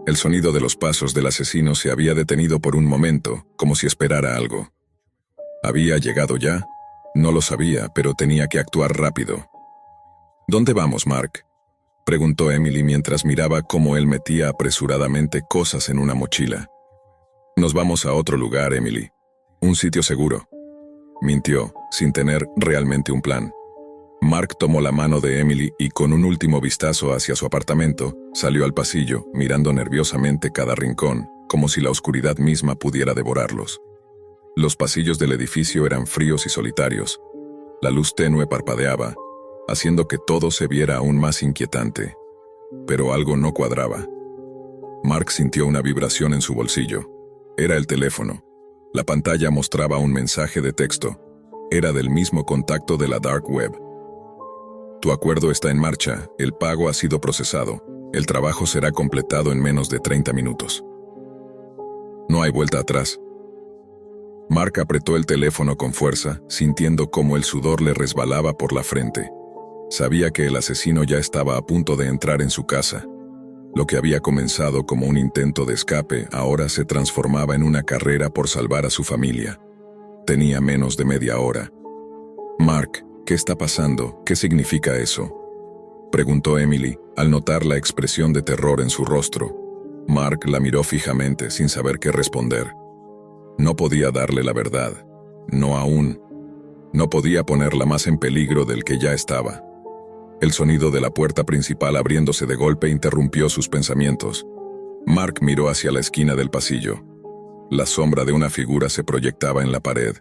El sonido de los pasos del asesino se había detenido por un momento, como si esperara algo. ¿Había llegado ya? No lo sabía, pero tenía que actuar rápido. «¿Dónde vamos, Mark?», preguntó Emily mientras miraba cómo él metía apresuradamente cosas en una mochila. «Nos vamos a otro lugar, Emily. Un sitio seguro». Mintió, sin tener realmente un plan. Mark tomó la mano de Emily y, con un último vistazo hacia su apartamento, salió al pasillo, mirando nerviosamente cada rincón, como si la oscuridad misma pudiera devorarlos. Los pasillos del edificio eran fríos y solitarios. La luz tenue parpadeaba, haciendo que todo se viera aún más inquietante. Pero algo no cuadraba. Mark sintió una vibración en su bolsillo. Era el teléfono. La pantalla mostraba un mensaje de texto. Era del mismo contacto de la Dark Web. «Tu acuerdo está en marcha, el pago ha sido procesado. El trabajo será completado en menos de 30 minutos. No hay vuelta atrás». Mark apretó el teléfono con fuerza, sintiendo cómo el sudor le resbalaba por la frente. Sabía que el asesino ya estaba a punto de entrar en su casa. Lo que había comenzado como un intento de escape ahora se transformaba en una carrera por salvar a su familia. Tenía menos de media hora. «Mark, ¿qué está pasando? ¿Qué significa eso?», preguntó Emily, al notar la expresión de terror en su rostro. Mark la miró fijamente sin saber qué responder. No podía darle la verdad. No aún. No podía ponerla más en peligro del que ya estaba. El sonido de la puerta principal abriéndose de golpe interrumpió sus pensamientos. Mark miró hacia la esquina del pasillo. La sombra de una figura se proyectaba en la pared.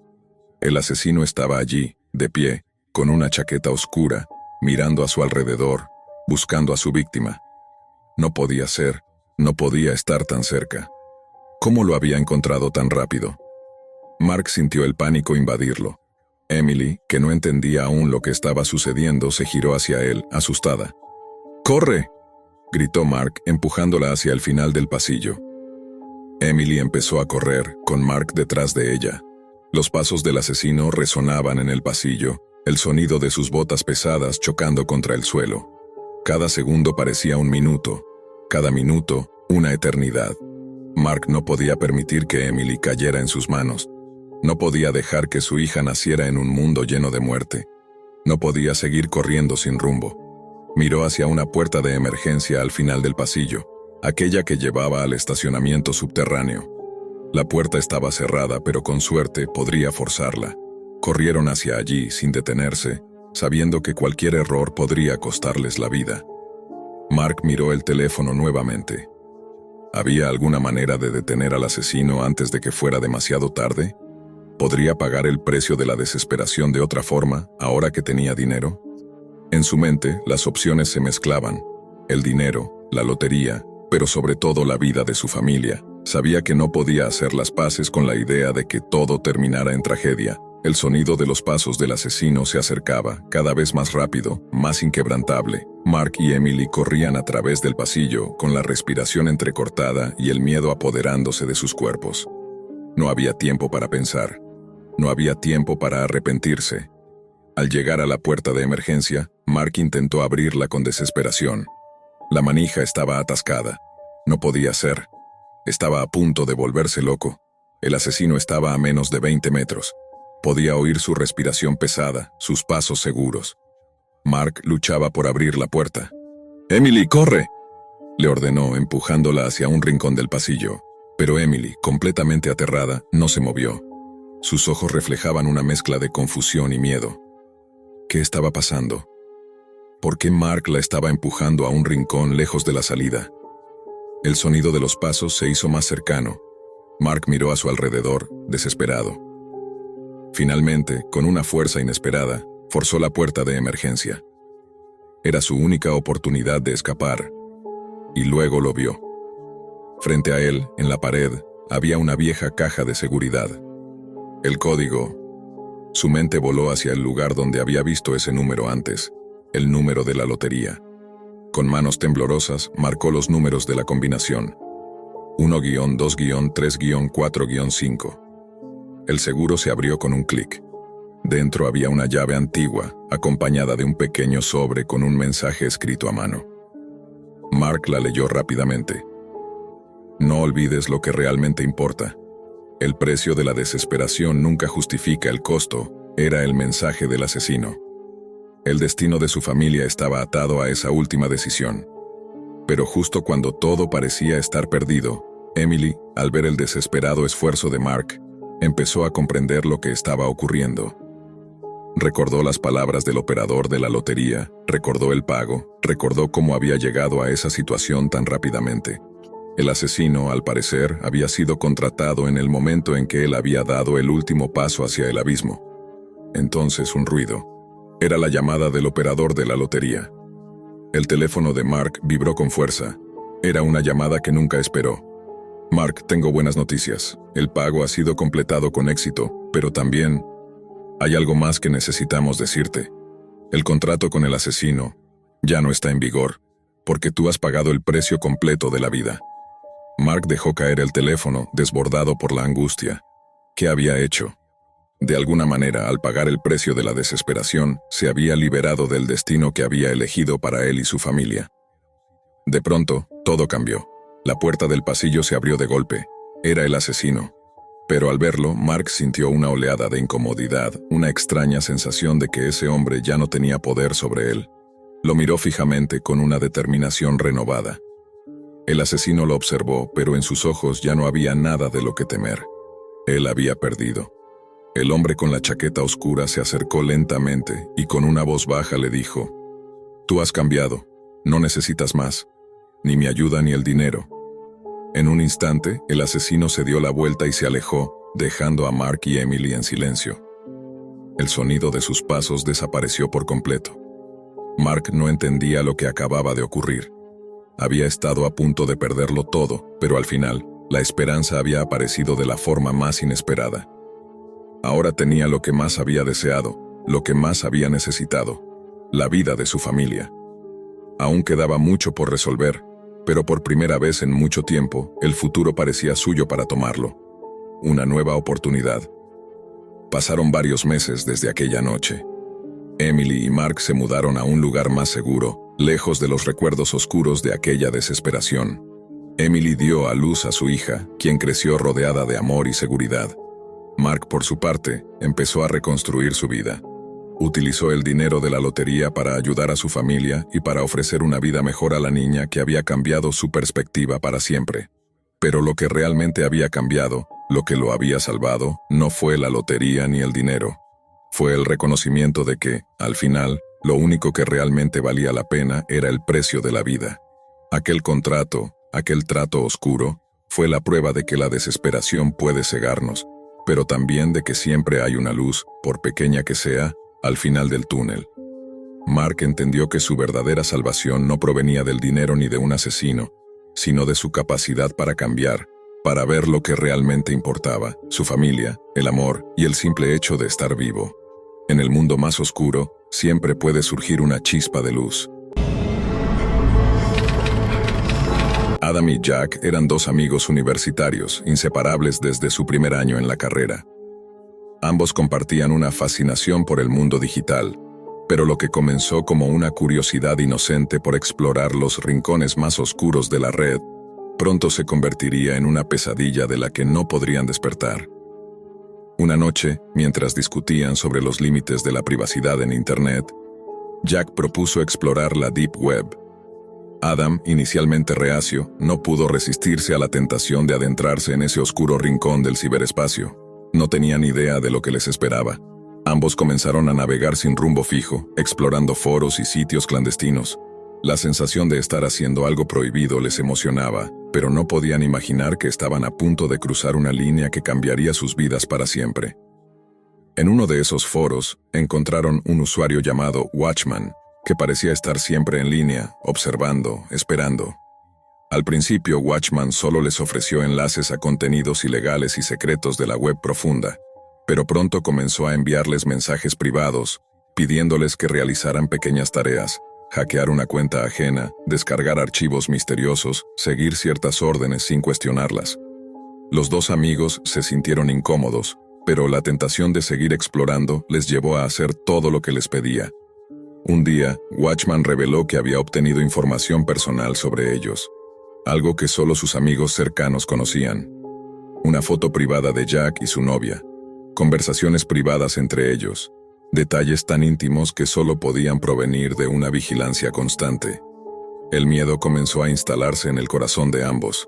El asesino estaba allí, de pie, con una chaqueta oscura, mirando a su alrededor, buscando a su víctima. No podía ser, no podía estar tan cerca. ¿Cómo lo había encontrado tan rápido? Mark sintió el pánico invadirlo. Emily, que no entendía aún lo que estaba sucediendo, se giró hacia él, asustada. ¡Corre!, gritó Mark, empujándola hacia el final del pasillo. Emily empezó a correr, con Mark detrás de ella. Los pasos del asesino resonaban en el pasillo, el sonido de sus botas pesadas chocando contra el suelo. Cada segundo parecía un minuto, cada minuto una eternidad. Mark no podía permitir que Emily cayera en sus manos. No podía dejar que su hija naciera en un mundo lleno de muerte. No podía seguir corriendo sin rumbo. Miró hacia una puerta de emergencia al final del pasillo, aquella que llevaba al estacionamiento subterráneo. La puerta estaba cerrada, pero con suerte podría forzarla. Corrieron hacia allí sin detenerse, sabiendo que cualquier error podría costarles la vida. Mark miró el teléfono nuevamente. ¿Había alguna manera de detener al asesino antes de que fuera demasiado tarde? ¿Podría pagar el precio de la desesperación de otra forma, ahora que tenía dinero? En su mente, las opciones se mezclaban. El dinero, la lotería, pero sobre todo la vida de su familia. Sabía que no podía hacer las paces con la idea de que todo terminara en tragedia. El sonido de los pasos del asesino se acercaba, cada vez más rápido, más inquebrantable. Mark y Emily corrían a través del pasillo, con la respiración entrecortada y el miedo apoderándose de sus cuerpos. No había tiempo para pensar. No había tiempo para arrepentirse. Al llegar a la puerta de emergencia, Mark intentó abrirla con desesperación. La manija estaba atascada. No podía ser. Estaba a punto de volverse loco. El asesino estaba a menos de 20 metros. Podía oír su respiración pesada, sus pasos seguros. Mark luchaba por abrir la puerta. «¡Emily, corre!», le ordenó, empujándola hacia un rincón del pasillo. Pero Emily, completamente aterrada, no se movió. Sus ojos reflejaban una mezcla de confusión y miedo. ¿Qué estaba pasando? ¿Por qué Mark la estaba empujando a un rincón lejos de la salida? El sonido de los pasos se hizo más cercano. Mark miró a su alrededor, desesperado. Finalmente, con una fuerza inesperada, forzó la puerta de emergencia. Era su única oportunidad de escapar. Y luego lo vio. Frente a él, en la pared, había una vieja caja de seguridad. El código. Su mente voló hacia el lugar donde había visto ese número antes, el número de la lotería. Con manos temblorosas, marcó los números de la combinación. 1-2-3-4-5. El seguro se abrió con un clic. Dentro había una llave antigua, acompañada de un pequeño sobre con un mensaje escrito a mano. Mark la leyó rápidamente. No olvides lo que realmente importa. El precio de la desesperación nunca justifica el costo, era el mensaje del asesino. El destino de su familia estaba atado a esa última decisión. Pero justo cuando todo parecía estar perdido, Emily, al ver el desesperado esfuerzo de Mark, empezó a comprender lo que estaba ocurriendo. Recordó las palabras del operador de la lotería, recordó el pago, recordó cómo había llegado a esa situación tan rápidamente. El asesino, al parecer, había sido contratado en el momento en que él había dado el último paso hacia el abismo. Entonces un ruido. Era la llamada del operador de la lotería. El teléfono de Mark vibró con fuerza. Era una llamada que nunca esperó. «Mark, tengo buenas noticias. El pago ha sido completado con éxito, pero también hay algo más que necesitamos decirte. El contrato con el asesino ya no está en vigor, porque tú has pagado el precio completo de la vida». Mark dejó caer el teléfono, desbordado por la angustia. ¿Qué había hecho? De alguna manera, al pagar el precio de la desesperación, se había liberado del destino que había elegido para él y su familia. De pronto, todo cambió. La puerta del pasillo se abrió de golpe. Era el asesino. Pero al verlo, Mark sintió una oleada de incomodidad, una extraña sensación de que ese hombre ya no tenía poder sobre él. Lo miró fijamente con una determinación renovada. El asesino lo observó, pero en sus ojos ya no había nada de lo que temer. Él había perdido. El hombre con la chaqueta oscura se acercó lentamente y con una voz baja le dijo: «Tú has cambiado, no necesitas más, ni mi ayuda ni el dinero». En un instante, el asesino se dio la vuelta y se alejó, dejando a Mark y Emily en silencio. El sonido de sus pasos desapareció por completo. Mark no entendía lo que acababa de ocurrir. Había estado a punto de perderlo todo, pero al final, la esperanza había aparecido de la forma más inesperada. Ahora tenía lo que más había deseado, lo que más había necesitado: la vida de su familia. Aún quedaba mucho por resolver, pero por primera vez en mucho tiempo, el futuro parecía suyo para tomarlo. Una nueva oportunidad. Pasaron varios meses desde aquella noche. Emily y Mark se mudaron a un lugar más seguro, lejos de los recuerdos oscuros de aquella desesperación. Emily dio a luz a su hija, quien creció rodeada de amor y seguridad. Mark, por su parte, empezó a reconstruir su vida. Utilizó el dinero de la lotería para ayudar a su familia y para ofrecer una vida mejor a la niña que había cambiado su perspectiva para siempre. Pero lo que realmente había cambiado, lo que lo había salvado, no fue la lotería ni el dinero. Fue el reconocimiento de que, al final, lo único que realmente valía la pena era el precio de la vida. Aquel contrato, aquel trato oscuro, fue la prueba de que la desesperación puede cegarnos, pero también de que siempre hay una luz, por pequeña que sea, al final del túnel. Mark entendió que su verdadera salvación no provenía del dinero ni de un asesino, sino de su capacidad para cambiar, para ver lo que realmente importaba: su familia, el amor y el simple hecho de estar vivo. En el mundo más oscuro, siempre puede surgir una chispa de luz. Adam y Jack eran dos amigos universitarios, inseparables desde su primer año en la carrera. Ambos compartían una fascinación por el mundo digital, pero lo que comenzó como una curiosidad inocente por explorar los rincones más oscuros de la red, pronto se convertiría en una pesadilla de la que no podrían despertar. Una noche, mientras discutían sobre los límites de la privacidad en Internet, Jack propuso explorar la Deep Web. Adam, inicialmente reacio, no pudo resistirse a la tentación de adentrarse en ese oscuro rincón del ciberespacio. No tenían idea de lo que les esperaba. Ambos comenzaron a navegar sin rumbo fijo, explorando foros y sitios clandestinos. La sensación de estar haciendo algo prohibido les emocionaba, pero no podían imaginar que estaban a punto de cruzar una línea que cambiaría sus vidas para siempre. En uno de esos foros, encontraron un usuario llamado Watchman, que parecía estar siempre en línea, observando, esperando. Al principio, Watchman solo les ofreció enlaces a contenidos ilegales y secretos de la web profunda, pero pronto comenzó a enviarles mensajes privados, pidiéndoles que realizaran pequeñas tareas: hackear una cuenta ajena, descargar archivos misteriosos, seguir ciertas órdenes sin cuestionarlas. Los dos amigos se sintieron incómodos, pero la tentación de seguir explorando les llevó a hacer todo lo que les pedía. Un día, Watchman reveló que había obtenido información personal sobre ellos, algo que solo sus amigos cercanos conocían. Una foto privada de Jack y su novia, conversaciones privadas entre ellos, detalles tan íntimos que solo podían provenir de una vigilancia constante. El miedo comenzó a instalarse en el corazón de ambos.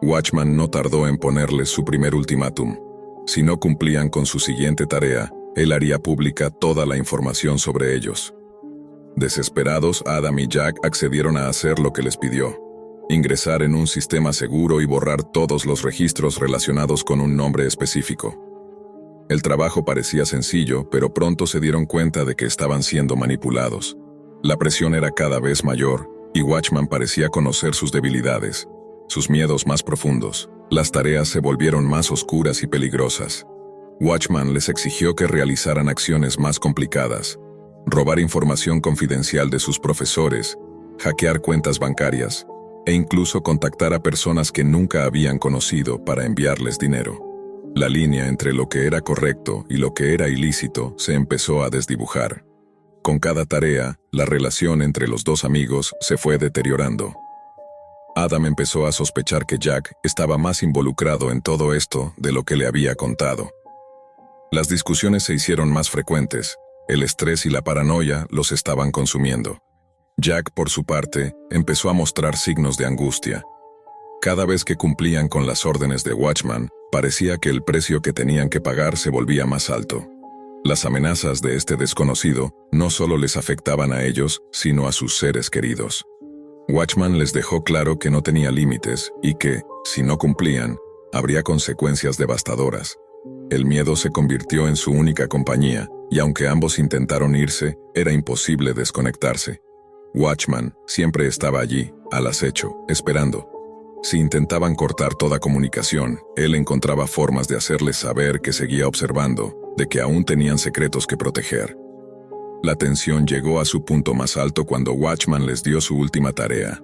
Watchman no tardó en ponerles su primer ultimátum. Si no cumplían con su siguiente tarea, él haría pública toda la información sobre ellos. Desesperados, Adam y Jack accedieron a hacer lo que les pidió: ingresar en un sistema seguro y borrar todos los registros relacionados con un nombre específico. El trabajo parecía sencillo, pero pronto se dieron cuenta de que estaban siendo manipulados. La presión era cada vez mayor, y Watchman parecía conocer sus debilidades, sus miedos más profundos. Las tareas se volvieron más oscuras y peligrosas. Watchman les exigió que realizaran acciones más complicadas: robar información confidencial de sus profesores, hackear cuentas bancarias, e incluso contactar a personas que nunca habían conocido para enviarles dinero. La línea entre lo que era correcto y lo que era ilícito se empezó a desdibujar. Con cada tarea, la relación entre los dos amigos se fue deteriorando. Adam empezó a sospechar que Jack estaba más involucrado en todo esto de lo que le había contado. Las discusiones se hicieron más frecuentes, el estrés y la paranoia los estaban consumiendo. Jack, por su parte, empezó a mostrar signos de angustia. Cada vez que cumplían con las órdenes de Watchman, parecía que el precio que tenían que pagar se volvía más alto. Las amenazas de este desconocido no solo les afectaban a ellos, sino a sus seres queridos. Watchman les dejó claro que no tenía límites y que, si no cumplían, habría consecuencias devastadoras. El miedo se convirtió en su única compañía, y aunque ambos intentaron irse, era imposible desconectarse. Watchman siempre estaba allí, al acecho, esperando. Si intentaban cortar toda comunicación, él encontraba formas de hacerles saber que seguía observando, de que aún tenían secretos que proteger. La tensión llegó a su punto más alto cuando Watchman les dio su última tarea.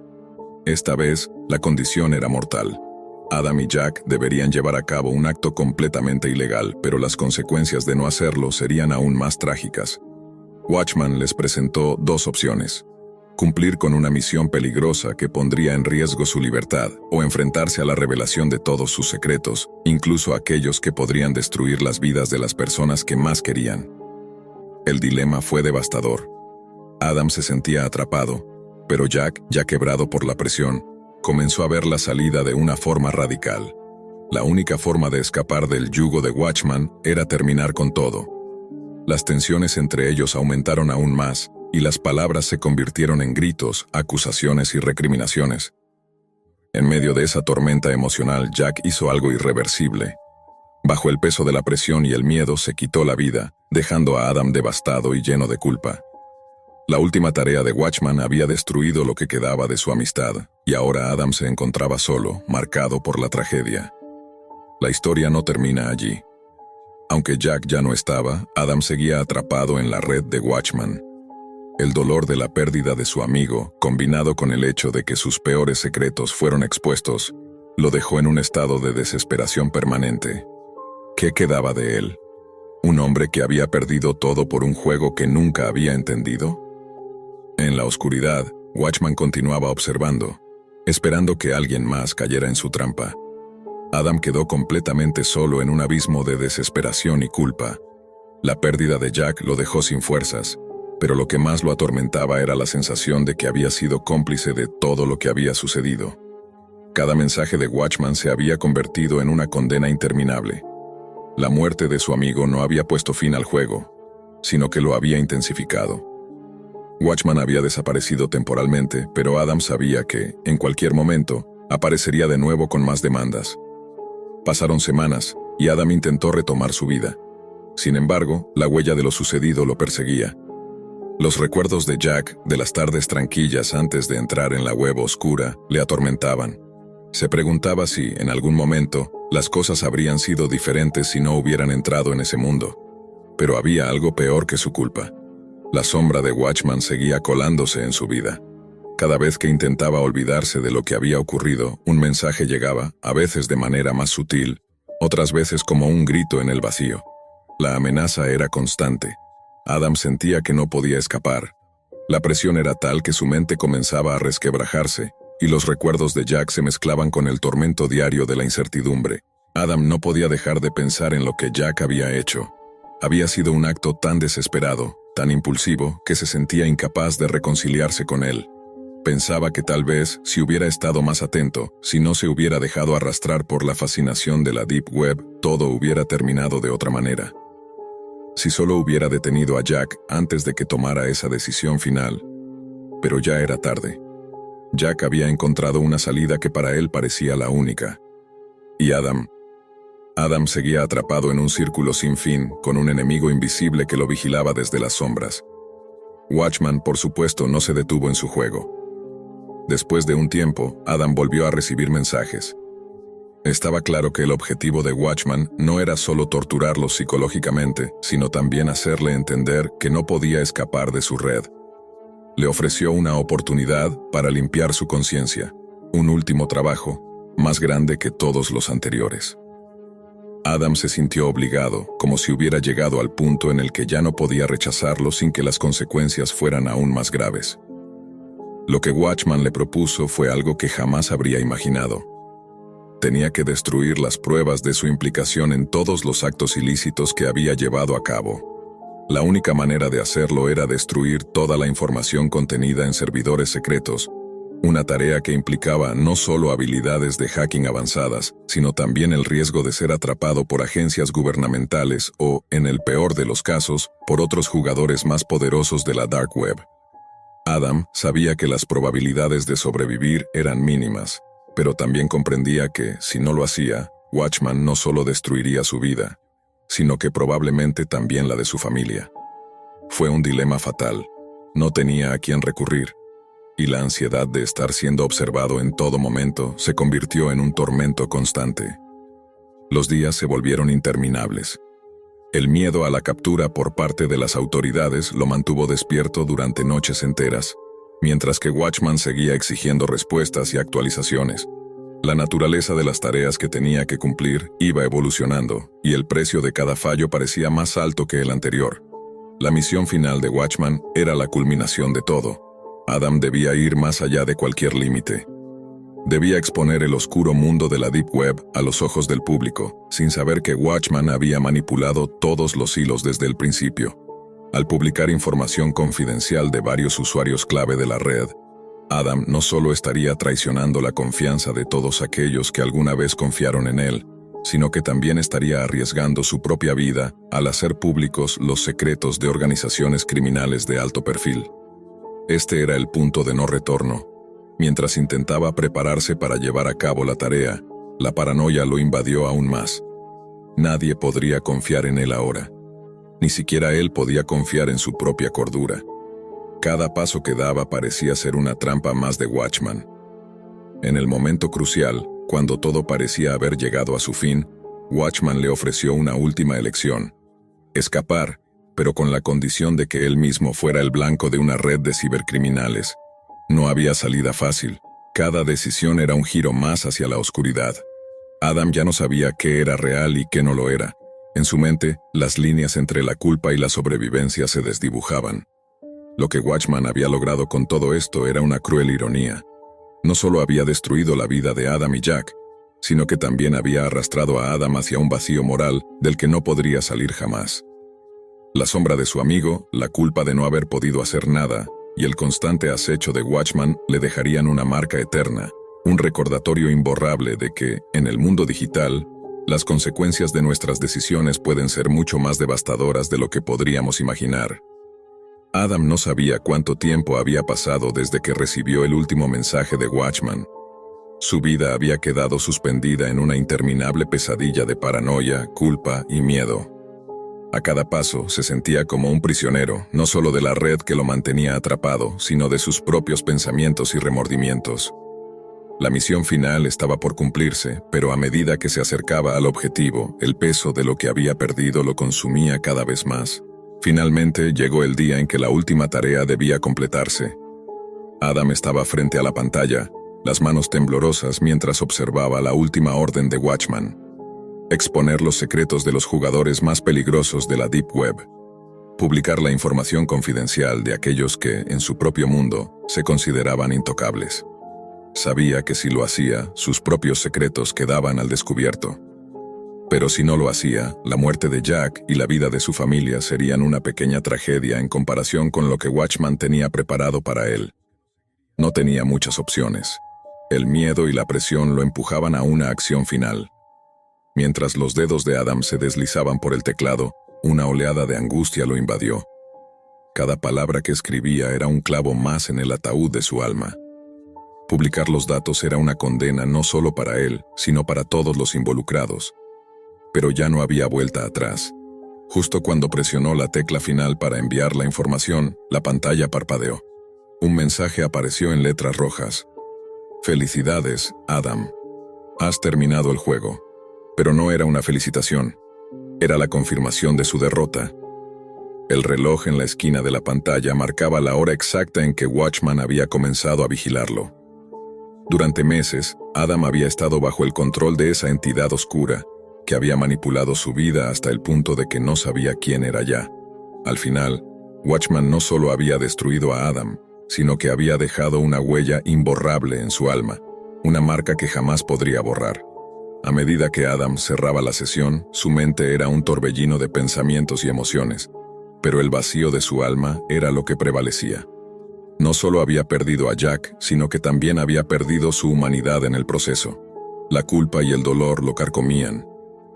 Esta vez, la condición era mortal. Adam y Jack deberían llevar a cabo un acto completamente ilegal, pero las consecuencias de no hacerlo serían aún más trágicas. Watchman les presentó dos opciones: cumplir con una misión peligrosa que pondría en riesgo su libertad, o enfrentarse a la revelación de todos sus secretos, incluso aquellos que podrían destruir las vidas de las personas que más querían. El dilema fue devastador. Adam se sentía atrapado, pero Jack, ya quebrado por la presión, comenzó a ver la salida de una forma radical. La única forma de escapar del yugo de Watchman era terminar con todo. Las tensiones entre ellos aumentaron aún más, y las palabras se convirtieron en gritos, acusaciones y recriminaciones. En medio de esa tormenta emocional, Jack hizo algo irreversible. Bajo el peso de la presión y el miedo, se quitó la vida, dejando a Adam devastado y lleno de culpa. La última tarea de Watchman había destruido lo que quedaba de su amistad, y ahora Adam se encontraba solo, marcado por la tragedia. La historia no termina allí. Aunque Jack ya no estaba, Adam seguía atrapado en la red de Watchman. El dolor de la pérdida de su amigo, combinado con el hecho de que sus peores secretos fueron expuestos, lo dejó en un estado de desesperación permanente. ¿Qué quedaba de él? ¿Un hombre que había perdido todo por un juego que nunca había entendido? En la oscuridad, Watchman continuaba observando, esperando que alguien más cayera en su trampa. Adam quedó completamente solo en un abismo de desesperación y culpa. La pérdida de Jack lo dejó sin fuerzas, pero lo que más lo atormentaba era la sensación de que había sido cómplice de todo lo que había sucedido. Cada mensaje de Watchman se había convertido en una condena interminable. La muerte de su amigo no había puesto fin al juego, sino que lo había intensificado. Watchman había desaparecido temporalmente, pero Adam sabía que, en cualquier momento, aparecería de nuevo con más demandas. Pasaron semanas, y Adam intentó retomar su vida. Sin embargo, la huella de lo sucedido lo perseguía. Los recuerdos de Jack, de las tardes tranquilas antes de entrar en la web oscura, le atormentaban. Se preguntaba si, en algún momento, las cosas habrían sido diferentes si no hubieran entrado en ese mundo. Pero había algo peor que su culpa. La sombra de Watchman seguía colándose en su vida. Cada vez que intentaba olvidarse de lo que había ocurrido, un mensaje llegaba, a veces de manera más sutil, otras veces como un grito en el vacío. La amenaza era constante. Adam sentía que no podía escapar. La presión era tal que su mente comenzaba a resquebrajarse, y los recuerdos de Jack se mezclaban con el tormento diario de la incertidumbre. Adam no podía dejar de pensar en lo que Jack había hecho. Había sido un acto tan desesperado, tan impulsivo, que se sentía incapaz de reconciliarse con él. Pensaba que tal vez, si hubiera estado más atento, si no se hubiera dejado arrastrar por la fascinación de la Deep Web, todo hubiera terminado de otra manera. Si solo hubiera detenido a Jack antes de que tomara esa decisión final. Pero ya era tarde. Jack había encontrado una salida que para él parecía la única. Y Adam seguía atrapado en un círculo sin fin, con un enemigo invisible que lo vigilaba desde las sombras. Watchman, por supuesto, no se detuvo en su juego. Después de un tiempo, Adam volvió a recibir mensajes. Estaba claro que el objetivo de Watchman no era solo torturarlo psicológicamente, sino también hacerle entender que no podía escapar de su red. Le ofreció una oportunidad para limpiar su conciencia, un último trabajo, más grande que todos los anteriores. Adam se sintió obligado, como si hubiera llegado al punto en el que ya no podía rechazarlo sin que las consecuencias fueran aún más graves. Lo que Watchman le propuso fue algo que jamás habría imaginado. Tenía que destruir las pruebas de su implicación en todos los actos ilícitos que había llevado a cabo. La única manera de hacerlo era destruir toda la información contenida en servidores secretos, una tarea que implicaba no solo habilidades de hacking avanzadas, sino también el riesgo de ser atrapado por agencias gubernamentales o, en el peor de los casos, por otros jugadores más poderosos de la Dark Web. Adam sabía que las probabilidades de sobrevivir eran mínimas, pero también comprendía que, si no lo hacía, Watchman no solo destruiría su vida, sino que probablemente también la de su familia. Fue un dilema fatal. No tenía a quién recurrir, y la ansiedad de estar siendo observado en todo momento se convirtió en un tormento constante. Los días se volvieron interminables. El miedo a la captura por parte de las autoridades lo mantuvo despierto durante noches enteras, mientras que Watchman seguía exigiendo respuestas y actualizaciones. La naturaleza de las tareas que tenía que cumplir iba evolucionando, y el precio de cada fallo parecía más alto que el anterior. La misión final de Watchman era la culminación de todo. Adam debía ir más allá de cualquier límite. Debía exponer el oscuro mundo de la Deep Web a los ojos del público, sin saber que Watchman había manipulado todos los hilos desde el principio. Al publicar información confidencial de varios usuarios clave de la red, Adam no solo estaría traicionando la confianza de todos aquellos que alguna vez confiaron en él, sino que también estaría arriesgando su propia vida al hacer públicos los secretos de organizaciones criminales de alto perfil. Este era el punto de no retorno. Mientras intentaba prepararse para llevar a cabo la tarea, la paranoia lo invadió aún más. Nadie podría confiar en él ahora. Ni siquiera él podía confiar en su propia cordura. Cada paso que daba parecía ser una trampa más de Watchman. En el momento crucial, cuando todo parecía haber llegado a su fin, Watchman le ofreció una última elección: escapar, pero con la condición de que él mismo fuera el blanco de una red de cibercriminales. No había salida fácil. Cada decisión era un giro más hacia la oscuridad. Adam ya no sabía qué era real y qué no lo era. En su mente, las líneas entre la culpa y la sobrevivencia se desdibujaban. Lo que Watchman había logrado con todo esto era una cruel ironía. No solo había destruido la vida de Adam y Jack, sino que también había arrastrado a Adam hacia un vacío moral del que no podría salir jamás. La sombra de su amigo, la culpa de no haber podido hacer nada, y el constante acecho de Watchman le dejarían una marca eterna, un recordatorio imborrable de que, en el mundo digital, las consecuencias de nuestras decisiones pueden ser mucho más devastadoras de lo que podríamos imaginar. Adam no sabía cuánto tiempo había pasado desde que recibió el último mensaje de Watchman. Su vida había quedado suspendida en una interminable pesadilla de paranoia, culpa y miedo. A cada paso se sentía como un prisionero, no solo de la red que lo mantenía atrapado, sino de sus propios pensamientos y remordimientos. La misión final estaba por cumplirse, pero a medida que se acercaba al objetivo, el peso de lo que había perdido lo consumía cada vez más. Finalmente llegó el día en que la última tarea debía completarse. Adam estaba frente a la pantalla, las manos temblorosas mientras observaba la última orden de Watchman: exponer los secretos de los jugadores más peligrosos de la Deep Web. Publicar la información confidencial de aquellos que, en su propio mundo, se consideraban intocables. Sabía que si lo hacía, sus propios secretos quedaban al descubierto. Pero si no lo hacía, la muerte de Jack y la vida de su familia serían una pequeña tragedia en comparación con lo que Watchman tenía preparado para él. No tenía muchas opciones. El miedo y la presión lo empujaban a una acción final. Mientras los dedos de Adam se deslizaban por el teclado, una oleada de angustia lo invadió. Cada palabra que escribía era un clavo más en el ataúd de su alma. Publicar los datos era una condena no solo para él, sino para todos los involucrados. Pero ya no había vuelta atrás. Justo cuando presionó la tecla final para enviar la información, la pantalla parpadeó. Un mensaje apareció en letras rojas. «Felicidades, Adam. Has terminado el juego». Pero no era una felicitación. Era la confirmación de su derrota. El reloj en la esquina de la pantalla marcaba la hora exacta en que Watchman había comenzado a vigilarlo. Durante meses, Adam había estado bajo el control de esa entidad oscura, que había manipulado su vida hasta el punto de que no sabía quién era ya. Al final, Watchman no solo había destruido a Adam, sino que había dejado una huella imborrable en su alma, una marca que jamás podría borrar. A medida que Adam cerraba la sesión, su mente era un torbellino de pensamientos y emociones, pero el vacío de su alma era lo que prevalecía. No solo había perdido a Jack, sino que también había perdido su humanidad en el proceso. La culpa y el dolor lo carcomían,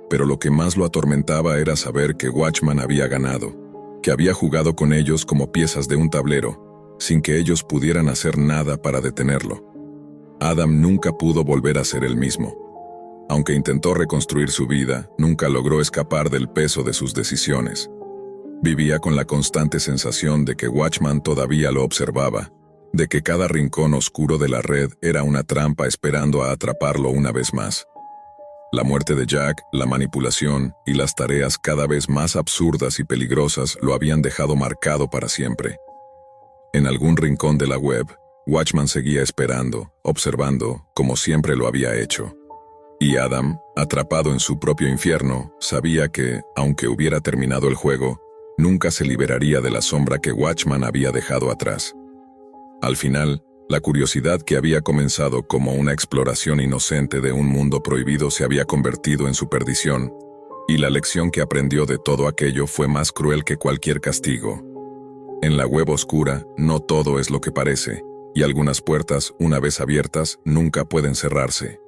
pero lo que más lo atormentaba era saber que Watchman había ganado, que había jugado con ellos como piezas de un tablero, sin que ellos pudieran hacer nada para detenerlo. Adam nunca pudo volver a ser el mismo. Aunque intentó reconstruir su vida, nunca logró escapar del peso de sus decisiones. Vivía con la constante sensación de que Watchman todavía lo observaba, de que cada rincón oscuro de la red era una trampa esperando a atraparlo una vez más. La muerte de Jack, la manipulación y las tareas cada vez más absurdas y peligrosas lo habían dejado marcado para siempre. En algún rincón de la web, Watchman seguía esperando, observando, como siempre lo había hecho. Y Adam, atrapado en su propio infierno, sabía que, aunque hubiera terminado el juego, nunca se liberaría de la sombra que Watchman había dejado atrás. Al final, la curiosidad que había comenzado como una exploración inocente de un mundo prohibido se había convertido en su perdición, y la lección que aprendió de todo aquello fue más cruel que cualquier castigo. En la web oscura, no todo es lo que parece, y algunas puertas, una vez abiertas, nunca pueden cerrarse.